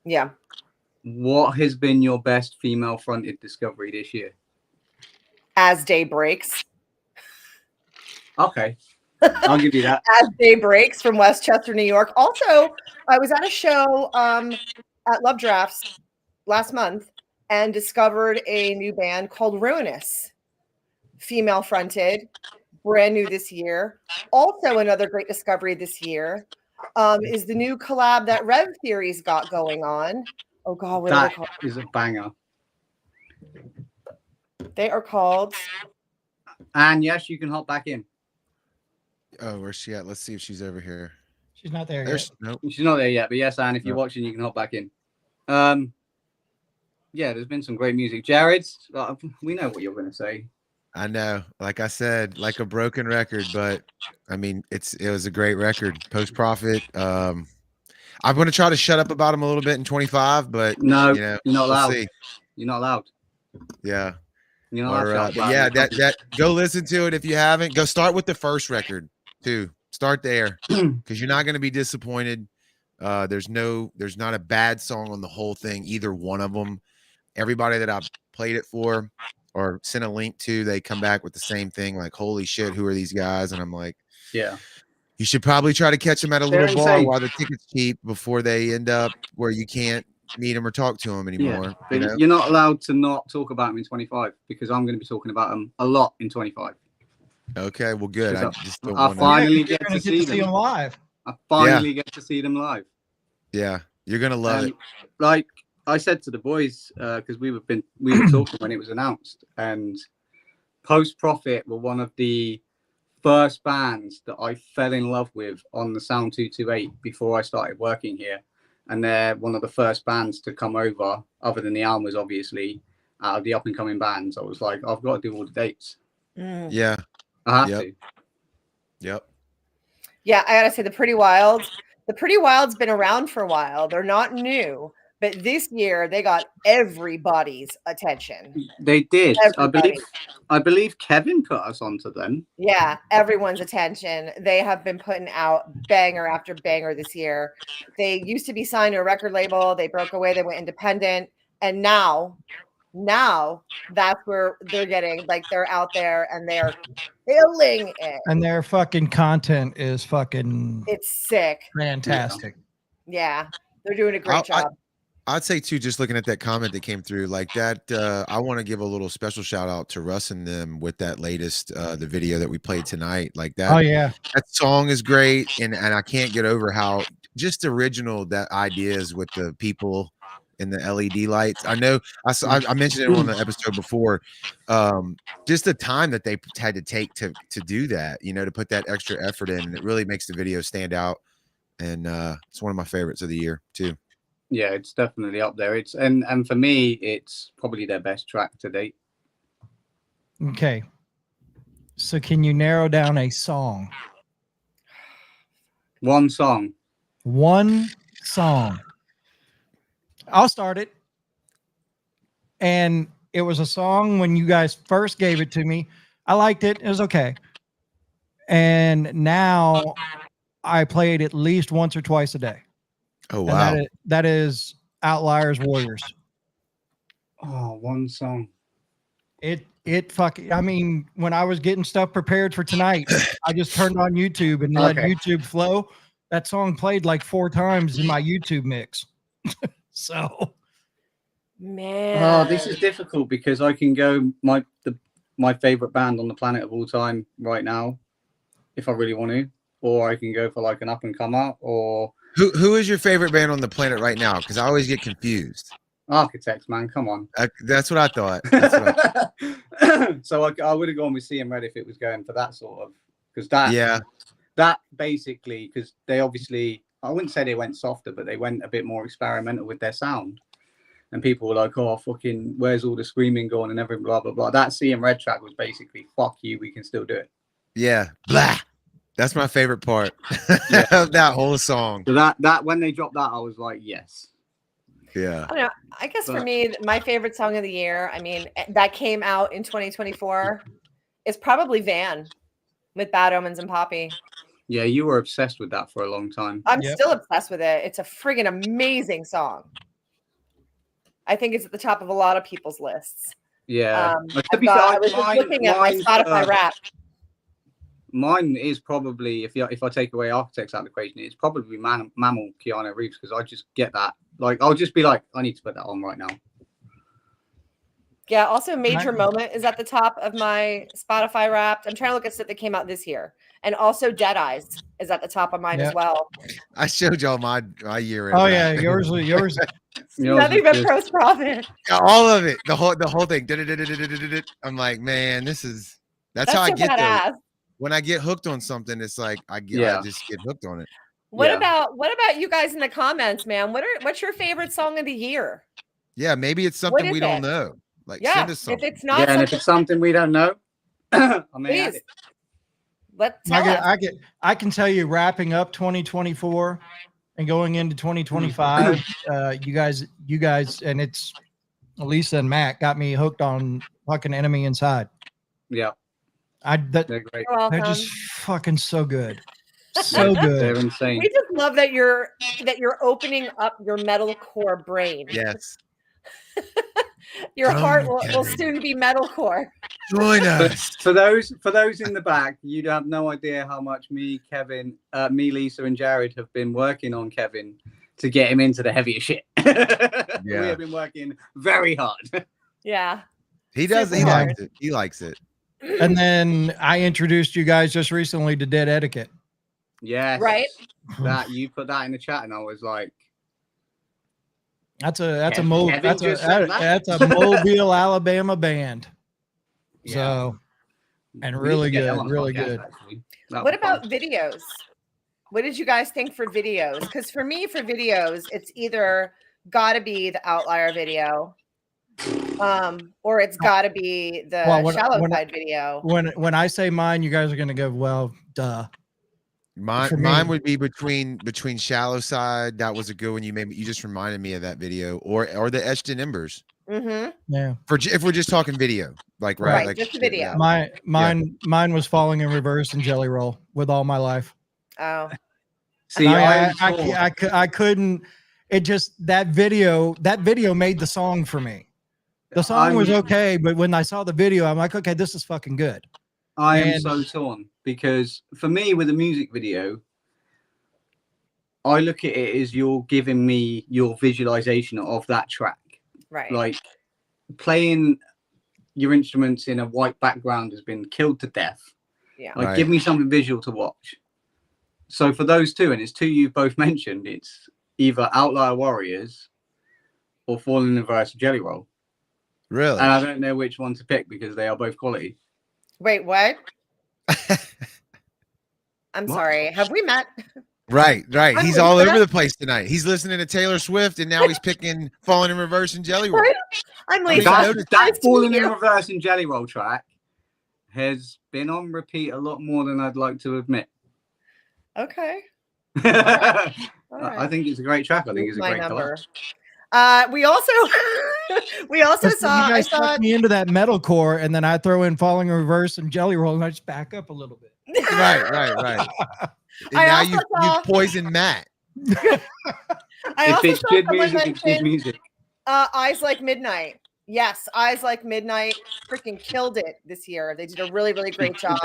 Yeah.
What has been your best female fronted discovery this year?
As Day Breaks.
Okay. I'll give you that.
As Day Breaks from Westchester, New York. Also, I was at a show at Love Drafts last month and discovered a new band called Ruinous, female fronted, brand new this year. Also, another great discovery this year is the new collab that Rev Theory's got going on. Oh God, what are they called?
That is a banger.
They are called.
And yes, you can hop back in.
Oh, where's she at? Let's see if she's over here.
She's not there
There's
yet.
nope.
She's not there yet, but yes, Anne, if you're
No.
watching, you can hop back in. Yeah, there's been some great music. Jared, we know what you're going to say.
I know. Like I said, like a broken record, but I mean, it was a great record. Post Profit. I'm going to try to shut up about him a little bit in 25, but
No,
you know,
you're not allowed.
we'll see.
You're not allowed.
Yeah.
You're not allowed.
But yeah, that go listen to it if you haven't. Go start with the first record too. Start there because you're not going to be disappointed. There's not a bad song on the whole thing, either one of them. Everybody that I've played it for or sent a link to, they come back with the same thing, like, holy shit, who are these guys? And I'm like,
yeah,
you should probably try to catch them at a
They're
little bar
insane.
while the ticket's cheap before they end up where you can't meet them or talk to them anymore.
yeah.
You
But
know?
you're not allowed to not talk about them in 25, because I'm going to be talking about them a lot in 25.
Okay, well, good. I
Because
just don't
I
want to.
finally
You're
get
gonna
to see them.
live.
I finally get to see them live.
Yeah, you're gonna love it.
Like I said to the boys, because we were talking when it was announced, and Post Profit were one of the first bands that I fell in love with on the Sound 228 before I started working here, and they're one of the first bands to come over, other than the Almas, obviously, out of the up and coming bands. I was like, I've got to do all the dates.
Yeah.
I have
Yep.
to.
Yep.
Yeah, I gotta say, the Pretty Wild. The Pretty Wild's been around for a while. They're not new, but this year they got everybody's attention.
They did.
Everybody.
I believe Kevin put us onto them.
Yeah, everyone's attention. They have been putting out banger after banger this year. They used to be signed to a record label. They broke away. They went independent, and now that's where they're getting, like, they're out there and they're killing it.
And their fucking content is fucking
It's sick.
fantastic.
Yeah, they're doing a great job.
I'd say too, just looking at that comment that came through, like that, I want to give a little special shout out to Russ and them with that latest, the video that we played tonight. Like that,
Oh yeah,
that song is great, and I can't get over how just original that idea is with the people and the LED lights. I know I mentioned it on the episode before. Just the time that they had to take to do that, you know, to put that extra effort in, and it really makes the video stand out. And it's one of my favorites of the year too.
Yeah, it's definitely up there. It's and for me, it's probably their best track to date.
okay. So can you narrow down a song?
One song.
One song. I'll start it. And it was a song when you guys first gave it to me. I liked it. It was okay. And now I play it at least once or twice a day.
Oh
And
wow!
that is Outliers Warriors.
Oh, one song.
It I mean, when I was getting stuff prepared for tonight, I just turned on YouTube and let
Okay.
YouTube flow. That song played like 4 times in my YouTube mix. So
Man.
Oh, this is difficult because I can go my favorite band on the planet of all time right now, if I really want to, or I can go for like an up and comer, or
Who is your favorite band on the planet right now? Because I always get confused.
Architects, man. Come on.
That's what I thought. That's what
So I would have gone with CM Red if it was going for that sort of, because that
yeah.
that basically, because they obviously, I wouldn't say they went softer, but they went a bit more experimental with their sound. And people were like, oh, fucking, where's all the screaming going and everything, blah, blah, blah. That CM Red track was basically, fuck you, we can still do it.
Yeah. Blah. That's my favorite part
Yeah.
of that whole song.
So that when they dropped that, I was like, yes.
Yeah.
I don't know. I guess for me, my favorite song of the year, I mean, that came out in 2024, is probably Van with Bad Omens and Poppy.
Yeah, you were obsessed with that for a long time.
I'm still obsessed with it. It's a friggin' amazing song. I think it's at the top of a lot of people's lists.
Yeah.
I was just looking at my Spotify rap.
Mine is probably, if I take away Architects out of the equation, it's probably Mammal Keanu Reeves, because I just get that. Like, I'll just be like, I need to put that on right now.
Yeah, also Major Moment is at the top of my Spotify Wrapped. I'm trying to look at stuff that came out this year. And also Dead Eyes is at the top of mine as well.
I showed y'all my year.
Oh yeah, yours.
Nothing but Pros Profit.
All of it. The whole thing. I'm like, man, that's how I get there. When I get hooked on something, it's like I just get hooked on it.
What about you guys in the comments, man? What's your favorite song of the year?
Yeah, maybe it's something we don't know. Like, send us something.
If it's not,
and if it's something we don't know, I mean,
I can tell you, wrapping up 2024 and going into 2025, you guys, and it's Lisa and Matt got me hooked on fucking Enemy Inside.
Yeah,
they're great. They're just fucking so good.
So good. They're insane.
We just love that you're opening up your metalcore brain.
Yes.
Your heart will soon be metalcore.
Join us.
For those in the back, you'd have no idea how much me, Kevin, Lisa, and Jared have been working on Kevin to get him into the heavier shit. Yeah. We have been working very hard.
Yeah.
He does. He likes it. He likes it.
And then I introduced you guys just recently to Dead Etiquette.
Yes.
Right.
That you put that in the chat, and I was like,
that's a Mobile, Alabama band. Yeah. So, and really good, really good.
What about videos? What did you guys think for videos? Because for me, for videos, it's either got to be the Outlier video, or it's got to be the Shallow Side video.
When I say mine, you guys are gonna go, well, duh.
Mine would be between Shallow Side. That was a good one. You just reminded me of that video, or the Etched in Embers.
Mm-hmm.
Yeah.
If we're just talking video, like like
just the video.
Mine was Falling in Reverse and Jelly Roll with All My Life.
Oh.
See,
I couldn't. It just that video made the song for me. The song was okay, but when I saw the video, I'm like, okay, this is fucking good.
I am so torn, because for me, with a music video, I look at it as you're giving me your visualization of that track.
Right.
Like, playing your instruments in a white background has been killed to death.
Yeah.
Like, give me something visual to watch. So for those two, and it's two you've both mentioned, it's either Outlier Warriors or Falling in Reverse Jelly Roll.
Really?
And I don't know which one to pick because they are both quality.
Wait, what? I'm sorry. Have we met?
Right. He's all over the place tonight. He's listening to Taylor Swift, and now he's picking Falling in Reverse and Jelly Roll.
I'm Lisa.
That Falling in Reverse and Jelly Roll track has been on repeat a lot more than I'd like to admit.
Okay.
All right. I think it's a great track. I think it's a great color.
We also saw.
You guys sucked me into that metalcore, and then I throw in Falling in Reverse and Jelly Roll, and I just back up a little bit.
Right. And now you've poisoned Matt.
I
if
also
it's good music, it's good music.
Eyes Like Midnight Yes, Eyes Like Midnight freaking killed it this year. They did a really, really great job.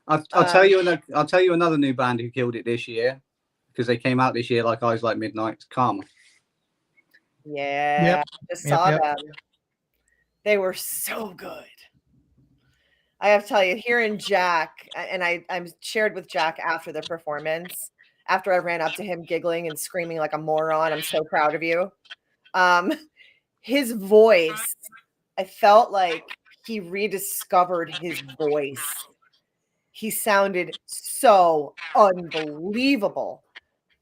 I'll tell you another new band who killed it this year because they came out this year like Eyes Like Midnight. Karma.
Yeah, just saw them. They were so good. I have to tell you, hearing Jack, and I'm shared with Jack after the performance, after I ran up to him giggling and screaming like a moron, I'm so proud of you. His voice, I felt like he rediscovered his voice. He sounded so unbelievable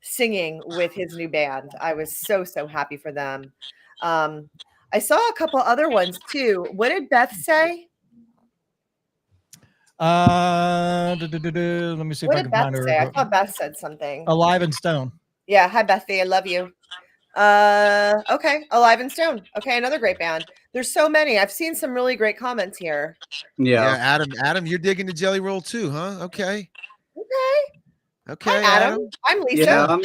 singing with his new band. I was so happy for them. I saw a couple other ones too. What did Beth say?
Let me see
What
if I
did
can
Beth
find her.
say? I thought Beth said something.
Alive and Stone.
Yeah, hi Bethy, I love you. Okay, Alive and Stone. Okay, another great band. There's so many. I've seen some really great comments here.
Yeah,
Yeah.
Adam, you're digging the Jelly Roll too, huh? Okay.
Okay. Hi, Adam. I'm Lisa.
Yeah,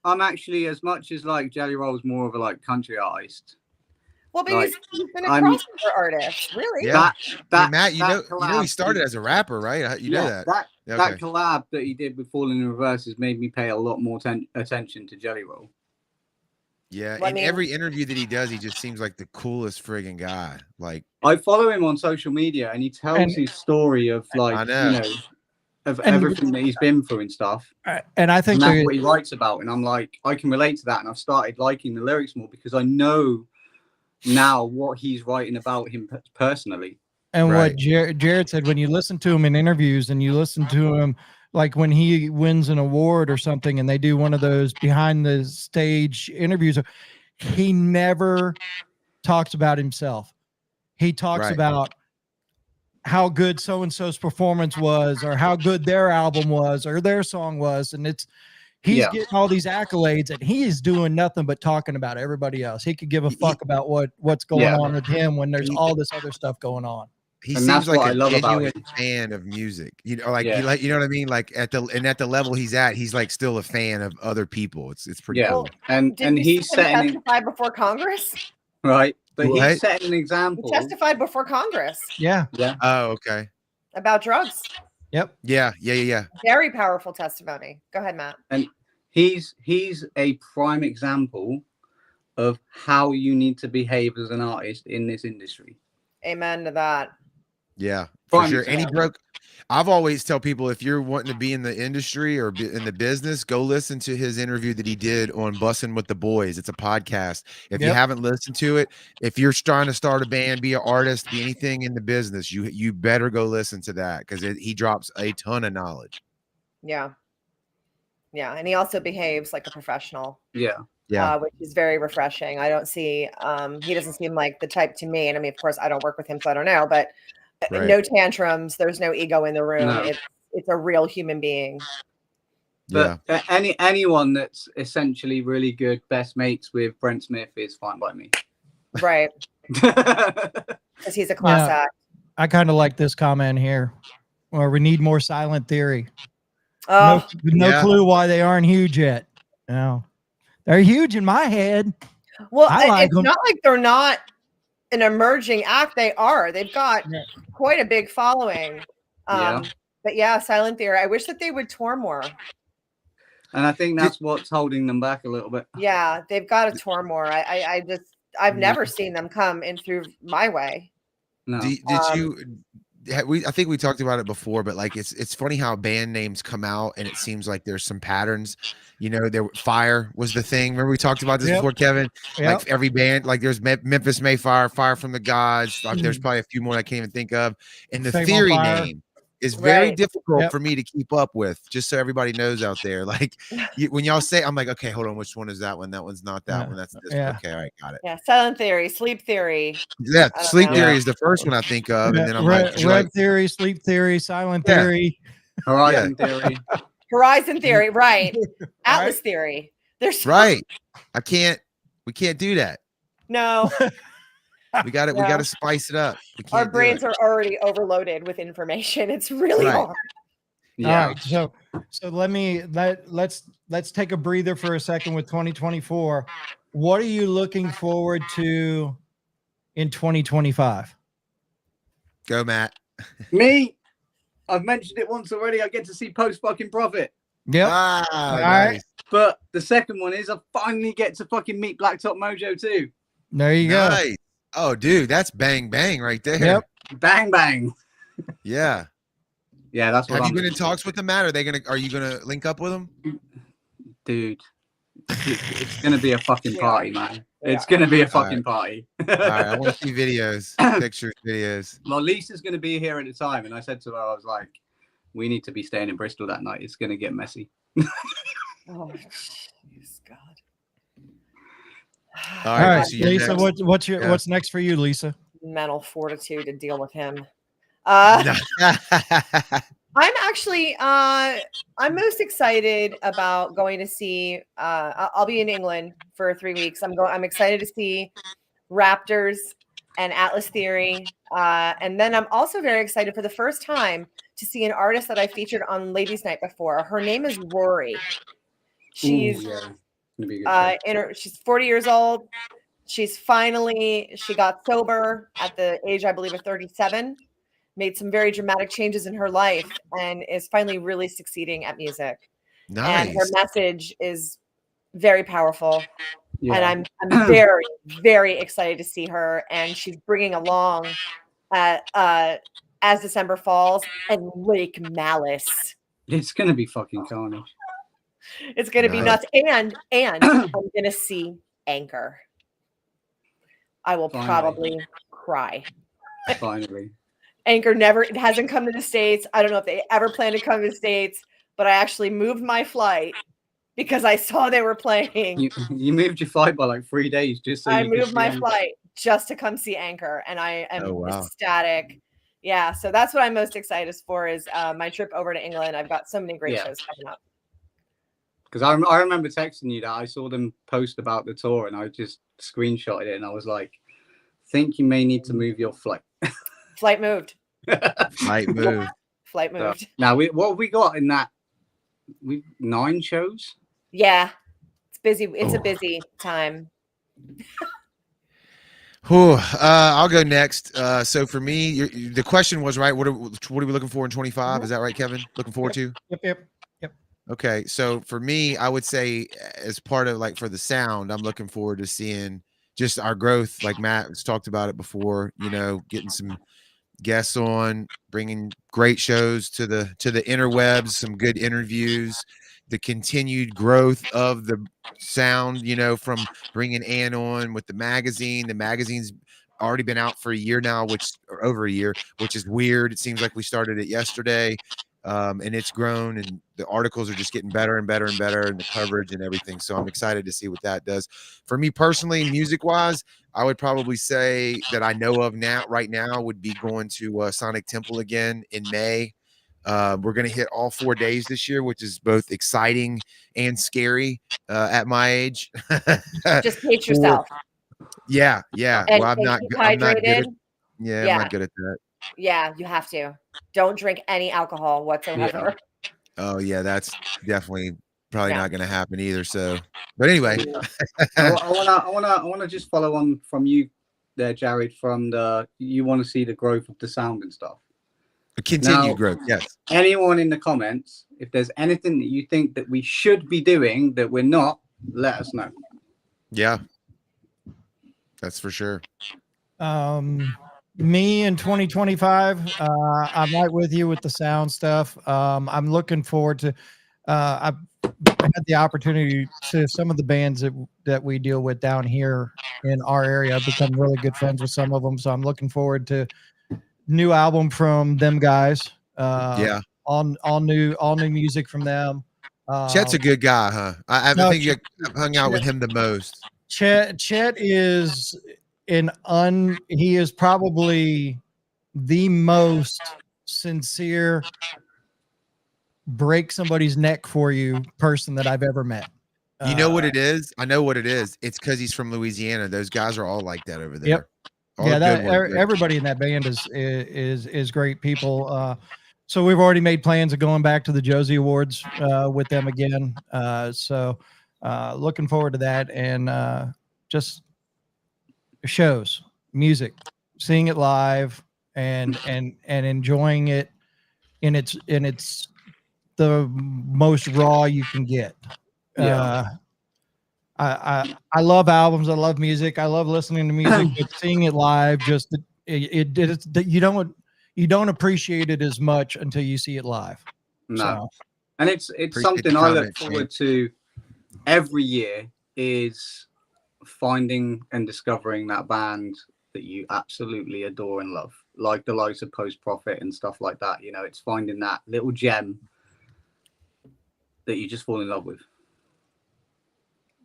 I'm actually as much as like Jelly Roll's more of a like country artist.
Well, but
Like,
he's been a
I'm-
crossover artist, really.
Yeah.
That
Hey, Matt, you know he
collab-
started as a rapper, right? You know that.
That
Okay.
collab that he did with Falling in Reverse has made me pay a lot more attention to Jelly Roll.
Yeah,
Well, I
in
mean-
every interview that he does, he just seems like the coolest friggin' guy. Like,
I follow him on social media, and he tells
And-
his story of
I
like
know.
of
And-
everything that he's been through and stuff.
And I think
And that's
the-
what he writes about, and I'm like, I can relate to that, and I've started liking the lyrics more because I know now what he's writing about him personally.
And
Right.
what Jared said, when you listen to him in interviews and you listen to him, like when he wins an award or something and they do one of those behind the stage interviews, he never talks about himself. He talks
Right.
about how good so-and-so's performance was or how good their album was or their song was. And he's
Yeah.
getting all these accolades and he is doing nothing but talking about everybody else. He could give a fuck about what's going
Yeah.
on with him when there's all this other stuff going on.
He
And
seems
that's
like
what I
a
love about
genuine
him.
fan of music. You know, like
Yeah.
you know what I mean? Like at the level he's at, he's like still a fan of other people. It's pretty
Yeah.
cool.
And
Did you
he's
see him
setting
testify before Congress?
right, but
What?
he's setting an
He
example.
testified before Congress
Yeah.
Yeah.
Oh, okay.
about drugs.
Yep.
Yeah.
Very powerful testimony. Go ahead, Matt.
He's a prime example of how you need to behave as an artist in this industry.
Amen to that.
Yeah, for
Prime
sure. And he
example.
broke. I've always tell people if you're wanting to be in the industry or in the business, go listen to his interview that he did on Bussin' with the Boys. It's a podcast. If you
Yep.
haven't listened to it, if you're trying to start a band, be an artist, be anything in the business, you better go listen to that because he drops a ton of knowledge.
Yeah. Yeah. And he also behaves like a professional.
Yeah.
Yeah,
Which is very refreshing. I don't see he doesn't seem like the type to me. And I mean, of course, I don't work with him, so I don't know, but
Right.
no tantrums, there's no ego in the room.
No.
It's a real human being.
yeah.
But anyone that's essentially really good best mates with Brent Smith is fine by me.
Right. Because he's a class
Yeah.
act.
I kind of like this comment here, or we need more Silent Theory.
Oh,
No
Yeah.
clue why they aren't huge yet. No, they're huge in my head.
well,
I like
it's
'em.
not like they're not an emerging act. They are. They've got
Yeah.
quite a big following.
Yeah.
But yeah, Silent Theory. I wish that they would tour more.
And I think that's what's holding them back a little bit.
Yeah, they've got to tour more. I've never seen them come in through my way.
No.
Did you? I think we talked about it before, but like it's funny how band names come out and it seems like there's some patterns. You know, Fire was the thing. Remember we talked about this
Yep.
before, Kevin?
Yep.
Like every band, like there's Memphis Mayfire, Fire from the Gods. Like,
Mm.
there's probably a few more I can't even think of. And the
Fame on
Theory
Fire.
name is very
Right.
difficult
Yep.
for me to keep up with. Just so everybody knows out there, like when y'all say, I'm like, okay, hold on, which one is that one? That one's not that
Yeah.
one. That's this.
Yeah.
One. Okay, all right, got it.
Yeah, Silent Theory, Sleep Theory.
Yeah,
I don't
Sleep
know.
Theory
Yeah.
is the first one I think of,
Yeah,
and then I'm
Red,
like,
Red
you're like,
Theory, Sleep Theory, Silent
Yeah.
Theory.
Horizon Theory.
Horizon Theory, right. Atlas
Right?
Theory. There's
right. We can't do that.
no,
We got it. We
Yeah.
got to spice it up. We
our
can't do
brains
it.
are already overloaded with information. It's really
Right.
hard.
Yeah.
All right. So let's take a breather for a second with 2024. what are you looking forward to in 2025?
Go, Matt.
Me, I've mentioned it once already. I get to see Post fucking Profit.
Yep.
Ah,
All
nice.
right.
But the second one is I finally get to fucking meet Blacktop Mojo too.
There you go.
Nice. Oh, dude, that's bang bang right there.
Yep.
Bang bang.
Yeah.
Yeah, that's what
Have
I'm
you been in
looking
talks
forward
with them, Matt? Are you gonna link up with them?
to. Dude. It's gonna be a fucking
Yeah.
party, man.
Yeah.
It's gonna be a
All
fucking party.
All right, I want to see videos, pictures, videos.
Well, Lisa's gonna be here at the time, and I said to her, I was like, we need to be staying in Bristol that night. It's gonna get messy.
Oh, jeez, God.
All
All
right,
right,
so you're
Lisa,
next.
what's next for you, Lisa?
Mental fortitude to deal with him.
No.
I'm actually I'm most excited about going to see I'll be in England for 3 weeks. I'm excited to see Raptors and Atlas Theory. And then I'm also very excited for the first time to see an artist that I featured on Ladies Night before. Her name is Rory. She's
Ooh, yeah. Gonna be a good show.
she's 40 years old. She got sober at the age, I believe, of 37, made some very dramatic changes in her life, and is finally really succeeding at music. And her
Nice.
message is very powerful.
Yeah.
And I'm very, very excited to see her. And she's bringing along as December falls and Lake Malice.
It's gonna be fucking carnage.
It's gonna be
Nice.
nuts. And I'm gonna see Anchor. I will
Finally.
probably cry.
Finally.
Anchor it hasn't come to the States. I don't know if they ever plan to come to the States, but I actually moved my flight because I saw they were playing.
You moved your flight by like 3 days just so
I
you could
moved
see
my
them.
flight just to come see Anchor, and I am
Oh, wow.
ecstatic. Yeah, so that's what I'm most excited for is my trip over to England. I've got so many great
Yeah.
shows coming up.
Because I remember texting you that I saw them post about the tour and I just screenshotted it and I was like, think you may need to move your flight.
Flight moved.
Might move.
Flight moved.
Now, what have we got in that? We've 9 shows.
Yeah, it's busy. It's a
Oh.
busy time.
Whew, I'll go next. So for me, the question was right. What are we looking for in 25? Is that right, Kevin? Looking forward to?
Yep.
Okay, so for me, I would say as part of like for the sound, I'm looking forward to seeing just our growth. Like Matt's talked about it before, getting some guests on, bringing great shows to the interwebs, some good interviews, the continued growth of the sound, from bringing Ann on with the magazine. The magazine's already been out for a year now, or over a year, which is weird. It seems like we started it yesterday. And it's grown, and the articles are just getting better and better and better, and the coverage and everything. So I'm excited to see what that does. For me personally, music wise, I would probably say that I know of right now would be going to Sonic Temple again in May. We're going to hit all 4 days this year, which is both exciting and scary at my age.
Just pace yourself.
Yeah.
And,
Well, I'm not
keep
good at,
hydrated.
yeah,
Yeah.
I'm not good at that.
Yeah, you have to. Don't drink any alcohol whatsoever.
Oh yeah, that's definitely probably
Yeah.
not going to happen either. So, but anyway,
I wanna just follow on from you there, Jared. From you want to see the growth of the sound and stuff.
continued
Now-
growth. Yes.
Anyone in the comments, if there's anything that you think that we should be doing that we're not, let us know.
Yeah. That's for sure.
Me in 2025, I'm right with you with the sound stuff. I'm looking forward to. I've had the opportunity to some of the bands that we deal with down here in our area. I've become really good friends with some of them, so I'm looking forward to new album from them guys.
Yeah.
all new music from them.
Chet's a good guy, huh? I
no,
think I've hung out with him the most.
Chet is he is probably the most sincere break somebody's neck for you person that I've ever met.
You know what it is? I know what it is. It's because he's from Louisiana. Those guys are all like that over there.
Yep.
All
Yeah,
the good ones.
everybody in that band is great people. So we've already made plans of going back to the Josie Awards with them again. So looking forward to that, and just shows, music, seeing it live, and enjoying it in its the most raw you can get.
Yeah.
I love albums. I love music. I love listening to music, but seeing it live, just it's that you don't appreciate it as much until you see it live.
No.
So
And it's
Appreciate
something
the
I look
comments, man.
forward to every year, is finding and discovering that band that you absolutely adore and love, like the likes of Post Profit and stuff like that. You know, it's finding that little gem that you just fall in love with.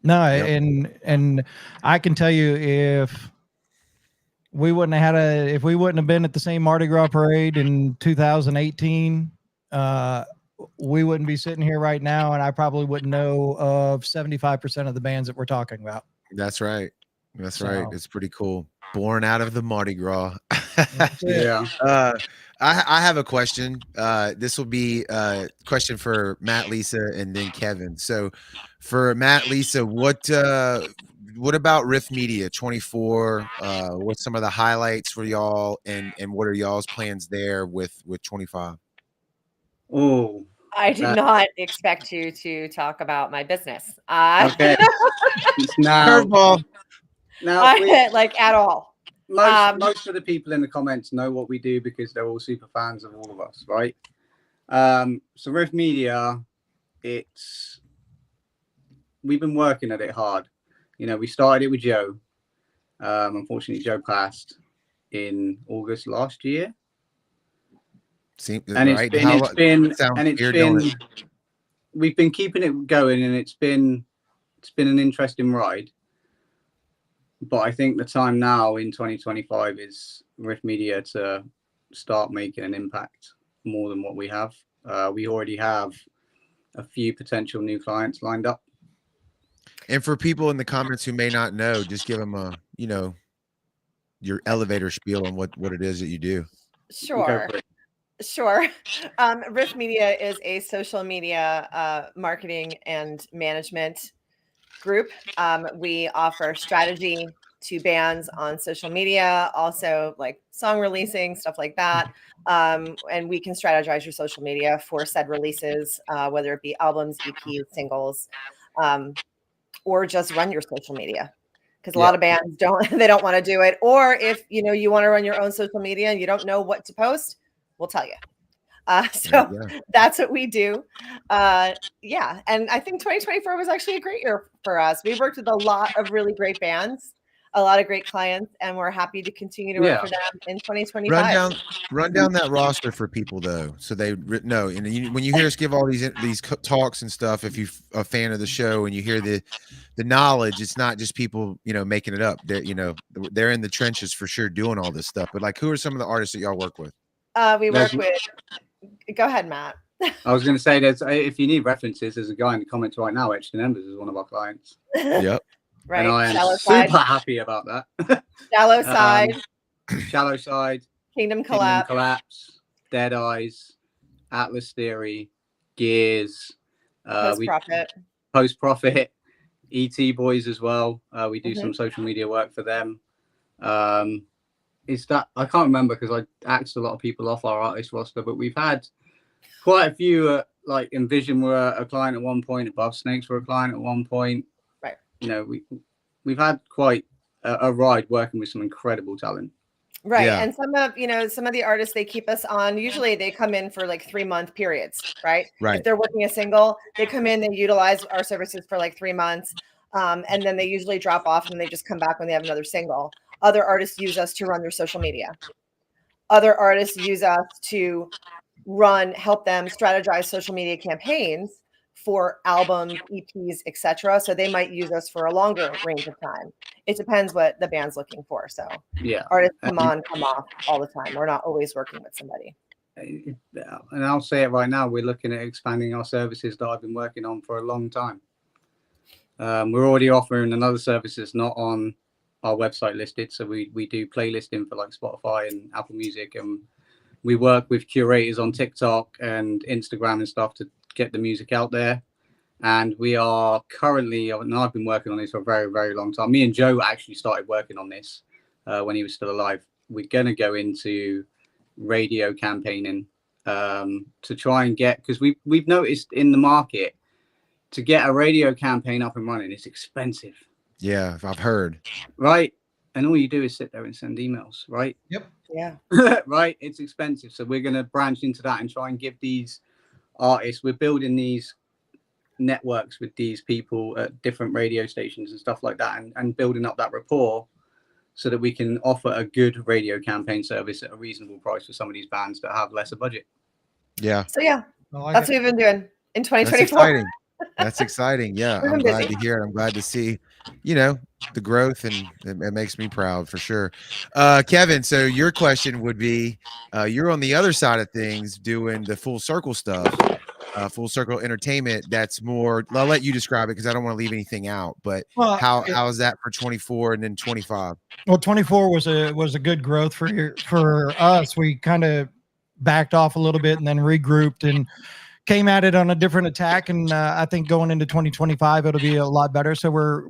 no,
Yep.
and I can tell you, if we wouldn't have been at the same Mardi Gras parade in 2018, we wouldn't be sitting here right now, and I probably wouldn't know of 75% of the bands that we're talking about.
That's right. That's right.
So
It's pretty cool. Born out of the Mardi Gras.
that's it.
Yeah.
I have a question. This will be a question for Matt, Lisa, and then Kevin. So for Matt, Lisa, what about Riff Media 24? What's some of the highlights for y'all, and what are y'all's plans there with 25?
Oh,
I did
That-
not expect you to talk about my business.
okay. now,
Curveball.
now we,
Like at all.
most of the people in the comments know what we do because they're all super fans of all of us, right? So Riff Media, we've been working at it hard. You know, we started it with Joe. Unfortunately, Joe passed in August last year,
And
we've been keeping it going, and it's been an interesting ride. But I think the time now in 2025 is Riff Media to start making an impact more than what we have. We already have a few potential new clients lined up.
And for people in the comments who may not know, just give them your elevator spiel on what it is that you do.
Sure. Sure. Riff Media is a social media marketing and management group. We offer strategy to bands on social media, also like song releasing, stuff like that. And we can strategize your social media for said releases, whether it be albums, EPs, singles, or just run your social media. Because a lot of bands don't want to do it. Or if you want to run your own social media and you don't know what to post, we'll tell you. So that's what we do. Yeah. And I think 2024 was actually a great year for us. We worked with a lot of really great bands, a lot of great clients, and we're happy to continue to work for them in 2025.
Run down that roster for people though, so they know. And when you hear us give all these talks and stuff, if you're a fan of the show and you hear the knowledge, it's not just people making it up. They're in the trenches for sure doing all this stuff. But like, who are some of the artists that y'all work with?
We work with. Go ahead, Matt.
I was going to say, if you need references, there's a guy in the comments right now. Etched in Embers is one of our clients.
Yep.
Right.
And I am super happy about that.
Shallow Side.
Shallow Side.
Kingdom Collapse.
Dead Eyes. Atlas Theory. Gears. Post Profit. ET Boys as well. We do some social media work for them. Is that I can't remember because I asked a lot of people off our artist roster, but we've had quite a few. Like Envision were a client at one point. Above Snakes were a client at one point.
Right.
We've had quite a ride working with some incredible talent.
Right. Yeah. And some of the artists they keep us on, usually they come in for like 3-month periods, right?
Right.
If they're working a single, they come in, they utilize our services for like 3 months. And then they usually drop off and they just come back when they have another single. Other artists use us to run their social media. Other artists use us to help them strategize social media campaigns for albums, EPs, etc. So they might use us for a longer range of time. It depends what the band's looking for. So artists come on, come off all the time. We're not always working with somebody.
And I'll say it right now, we're looking at expanding our services that I've been working on for a long time. We're already offering another service that's not on our website listed. So we do playlisting for like Spotify and Apple Music, and we work with curators on TikTok and Instagram and stuff to get the music out there. And we are currently, and I've been working on this for a very, very long time. Me and Joe actually started working on this when he was still alive. We're going to go into radio campaigning to try and get, because we've noticed in the market, to get a radio campaign up and running, it's expensive.
Yeah, I've heard.
Right. And all you do is sit there and send emails, right?
Yep.
Yeah.
Right. It's expensive. So we're going to branch into that and try and give these artists, we're building these networks with these people at different radio stations and stuff like that, and building up that rapport so that we can offer a good radio campaign service at a reasonable price for some of these bands that have lesser budget.
Yeah.
So yeah,
I like
that's
it.
what we've been doing in
That's
2024.
exciting. That's exciting. Yeah.
We've
I'm
been
glad
busy.
to hear it. I'm glad to see, the growth, and it makes me proud for sure. Kevin, so your question would be, you're on the other side of things doing the full circle stuff, full circle entertainment. That's more, I'll let you describe it because I don't want to leave anything out, but
Well,
how is that for 24 and then 25?
Well, 24 was a good growth for us. We kind of backed off a little bit and then regrouped and came at it on a different attack. And I think going into 2025, it'll be a lot better. So we're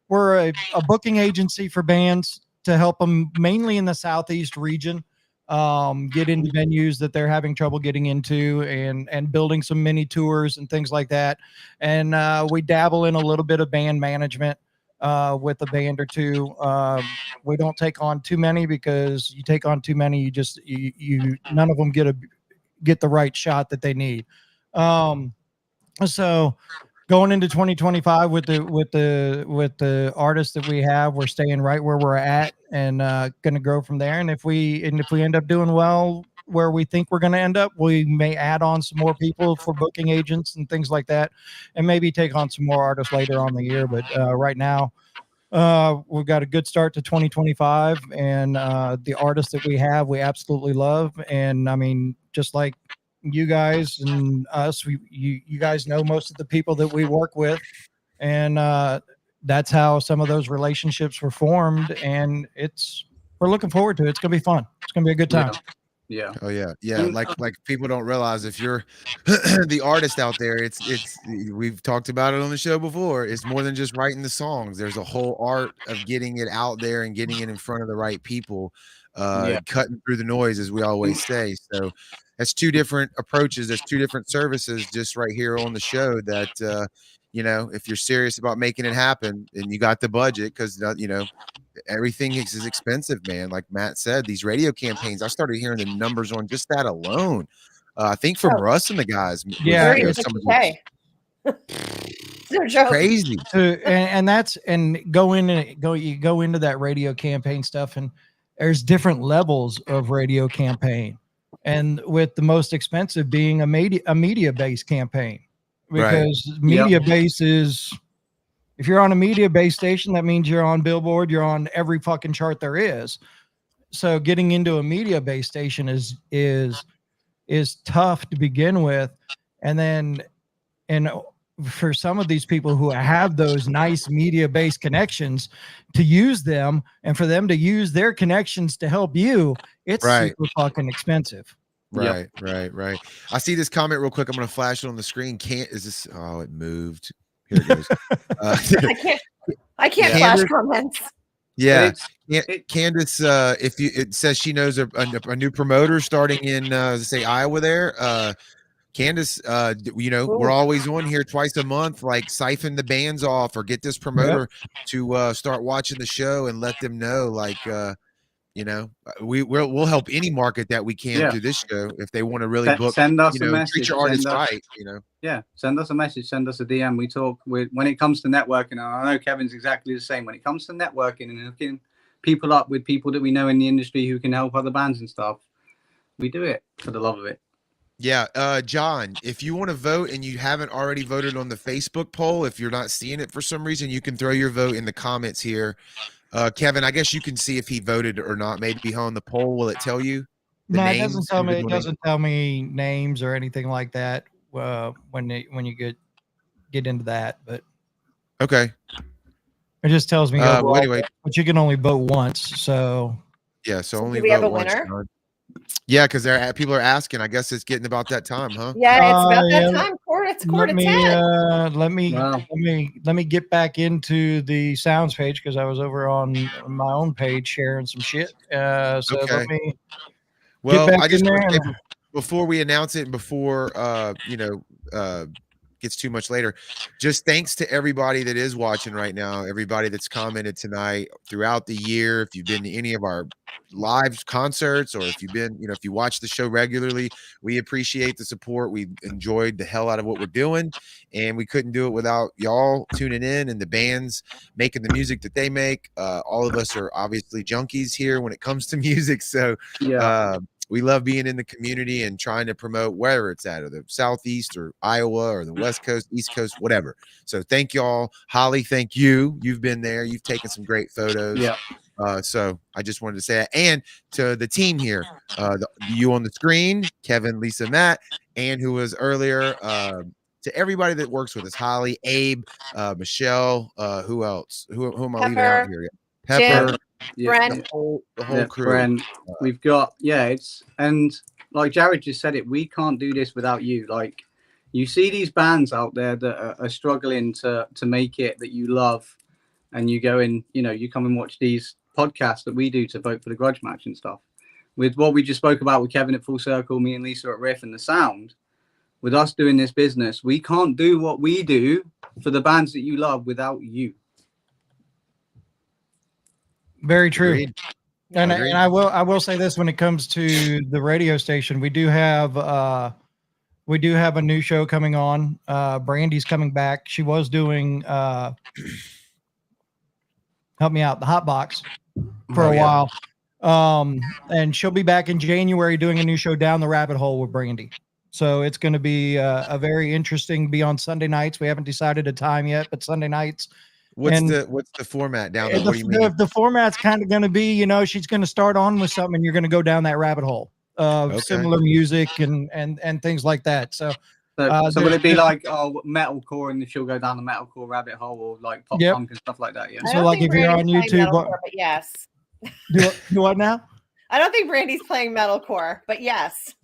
a booking agency for bands to help them mainly in the Southeast region, get into venues that they're having trouble getting into, and building some mini tours and things like that. And we dabble in a little bit of band management with a band or two. We don't take on too many, because you take on too many, you none of them get the right shot that they need. So going into 2025 with the artists that we have, we're staying right where we're at, and going to grow from there. And if we end up doing well where we think we're going to end up, we may add on some more people for booking agents and things like that, and maybe take on some more artists later on in the year. But right now, we've got a good start to 2025, and the artists that we have, we absolutely love. And I mean, just like you guys and us, you guys know most of the people that we work with, and that's how some of those relationships were formed. And we're looking forward to it. It's gonna be fun. It's gonna be a good time.
Yeah.
Oh yeah. Yeah. Like people don't realize, if you're the artist out there, it's we've talked about it on the show before. It's more than just writing the songs. There's a whole art of getting it out there and getting it in front of the right people, cutting through the noise, as we always say. So that's two different approaches. There's two different services just right here on the show that, if you're serious about making it happen and you got the budget, because, everything is expensive, man. Like Matt said, these radio campaigns, I started hearing the numbers on just that alone. I think from Russ and the guys.
Yeah,
some of
$30,000. No joke.
crazy.
You go into that radio campaign stuff, and there's different levels of radio campaign, and with the most expensive being a media based campaign, because media base is, if you're on a media based station, that means you're on Billboard, you're on every fucking chart there is. So getting into a media based station is tough to begin with. And for some of these people who have those nice media based connections, to use them and for them to use their connections to help you, it's super fucking expensive.
Right. I see this comment real quick. I'm going to flash it on the screen. Oh, it moved. Here it goes.
I can't flash comments.
Yeah. Candace, it says she knows a new promoter starting in say Iowa there. Candace, we're always on here twice a month, like siphon the bands off or get this promoter to start watching the show and let them know, like, we'll help any market that we can through this show if they want to really book.
Send us a message.
Treat your artist right.
Yeah, send us a message. Send us a DM. We talk when it comes to networking. And I know Kevin's exactly the same. When it comes to networking and hooking people up with people that we know in the industry who can help other bands and stuff, we do it for the love of it.
Yeah, John, if you want to vote and you haven't already voted on the Facebook poll, if you're not seeing it for some reason, you can throw your vote in the comments here. Kevin, I guess you can see if he voted or not. Maybe on the poll, will it tell you?
No, it doesn't tell me. It doesn't tell me names or anything like that when you get into that. But
okay,
it just tells me.
Well, anyway,
but you can only vote once. So
yeah, so only
do we
vote
have a
once.
winner?
Yeah, because people are asking. I guess it's getting about that time, huh?
Yeah, it's about that time. It's quarter to 10.
Let me
Wow.
let me get back into the sounds page because I was over on my own page sharing some shit. So
Okay.
let me
Well,
back
I just
in
want to
there
say before we announce it and before gets too much later, just thanks to everybody that is watching right now, everybody that's commented tonight throughout the year. If you've been to any of our live concerts or if you've been, if you watch the show regularly, we appreciate the support. We enjoyed the hell out of what we're doing, and we couldn't do it without y'all tuning in and the bands making the music that they make. All of us are obviously junkies here when it comes to music, so we love being in the community and trying to promote wherever it's at, or the Southeast or Iowa or the West Coast, East Coast, whatever. So thank y'all. Holly, thank you. You've been there. You've taken some great photos.
Yeah.
So I just wanted to say that. And to the team here, you on the screen, Kevin, Lisa, Matt, and who was earlier, to everybody that works with us, Holly, Abe, Michelle, who else? Who am I leaving out here? Pepper.
Jim,
Yeah.
Brent.
The whole crew.
Brent, we've got and like Jared just said it, we can't do this without you. Like, you see these bands out there that are struggling to make it, that you love, and you go in, you come and watch these podcasts that we do to vote for the grudge match and stuff. With what we just spoke about with Kevin at Full Circle, me and Lisa at Riff, and the sound, with us doing this business, we can't do what we do for the bands that you love without you.
Very true.
Agreed.
And
Agreed.
I will say this: when it comes to the radio station, we do have a new show coming on. Brandy's coming back. She was doing help me out, the Hot Box for a while. And she'll be back in January doing a new show, Down the Rabbit Hole, with Brandy. So it's going to be a very interesting. Be on Sunday nights. We haven't decided a time yet, but Sunday nights.
What's the format down there? What do you mean?
The format's kind of going to be, she's going to start on with something, and you're going to go down that rabbit hole of similar music and things like that. So
will it be like metalcore, and she'll go down the metalcore rabbit hole, or like pop punk and stuff like that? Yeah.
So like if you're on YouTube,
but yes.
Do what now?
I don't think Brandy's playing metalcore, but yes.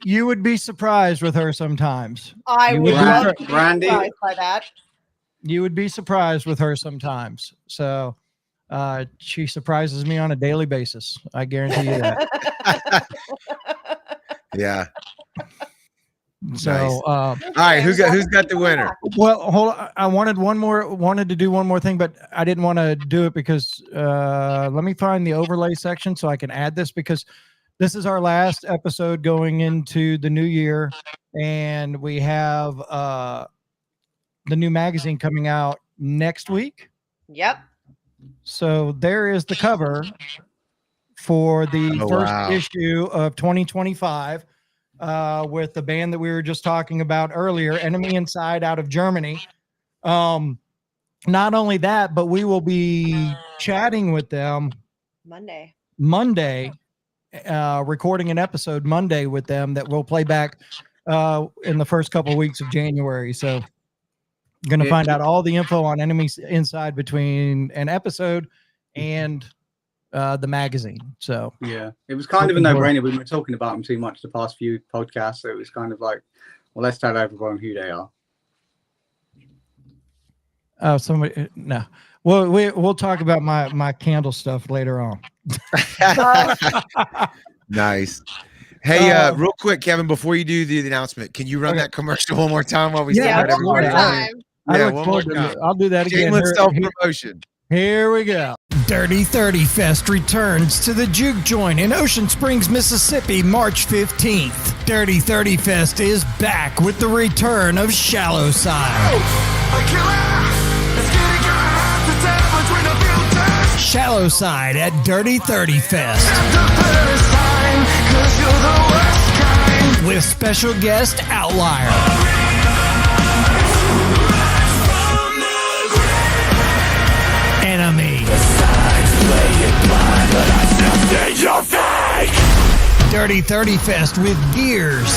You would be surprised with her sometimes.
I would love to be
Brandy.
surprised by that.
You would be surprised with her sometimes. So she surprises me on a daily basis. I guarantee you that.
Yeah.
So
nice. All right, who's got the winner?
Well, hold on. I wanted to do one more thing, but I didn't want to do it because let me find the overlay section so I can add this, because this is our last episode going into the new year, and we have the new magazine coming out next week.
Yep.
So there is the cover for the first issue of 2025 with the band that we were just talking about earlier, Enemy Inside, out of Germany. Not only that, but we will be chatting with them Monday, recording an episode Monday with them that we'll play back in the first couple of weeks of January. So going to find out all the info on Enemies Inside between an episode and the magazine. So
yeah, it was kind of a no-brainer. We've been talking about them too much the past few podcasts, so it was kind of like, well, let's tell everyone who they are.
Oh, somebody no. Well, we'll talk about my candle stuff later on.
Nice. Hey, real quick, Kevin, before you do the announcement, can you run that commercial one more time while we
one more time.
I'll do that again.
Shameless self-promotion.
Here we go. Dirty 30 Fest returns to the Juke Joint in Ocean Springs, Mississippi, March 15th. Dirty 30 Fest is back with the return of Shallow Side. Shallow Side at Dirty 30 Fest. With special guest Outlier. Enemy. Dirty 30 Fest with Gears.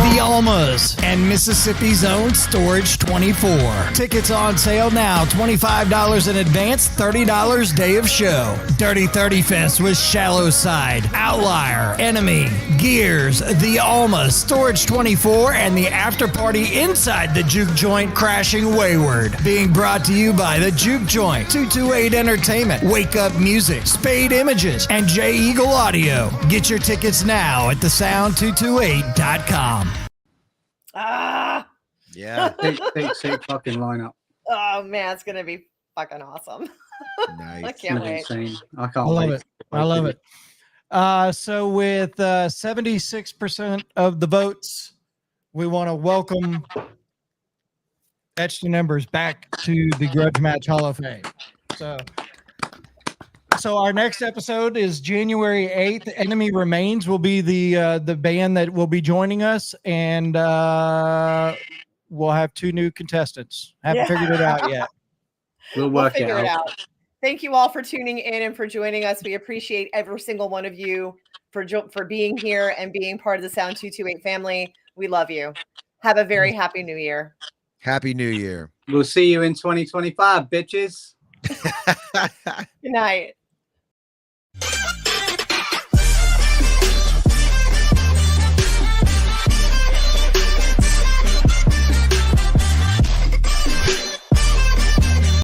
The Almas.
Almas, and Mississippi's own Storage 24. Tickets on sale now, $25 in advance, $30 day of show. Dirty 30 Fest with Shallow Side, Outlier, Enemy, Gears, The Almas, Storage 24, and the after party inside the Juke Joint Crashing Wayward. Being brought to you by the Juke Joint, 228 Entertainment, Wake Up Music, Spade Images, and J Eagle Audio. Get your tickets now at thesound228.com.
Ah,
Yeah.
Sick fucking lineup.
oh man, it's gonna be fucking awesome. I
Nice.
can't
It's
wait.
insane. I
I
can't
love
wait.
it. I love it. So with 76% of the votes, we want to welcome Etched in Embers back to the Grudge Match Hall of Fame. So our next episode is January 8th. Enemy Remains will be the band that will be joining us, and we'll have 2 new contestants. Haven't figured it out yet.
We'll
We'll
work it
figure it
out.
out. Thank you all for tuning in and for joining us. We appreciate every single one of you for being here and being part of the Sound 228 family. We love you. Have a very happy new year.
Happy New Year.
We'll see you in 2025, bitches.
Good night.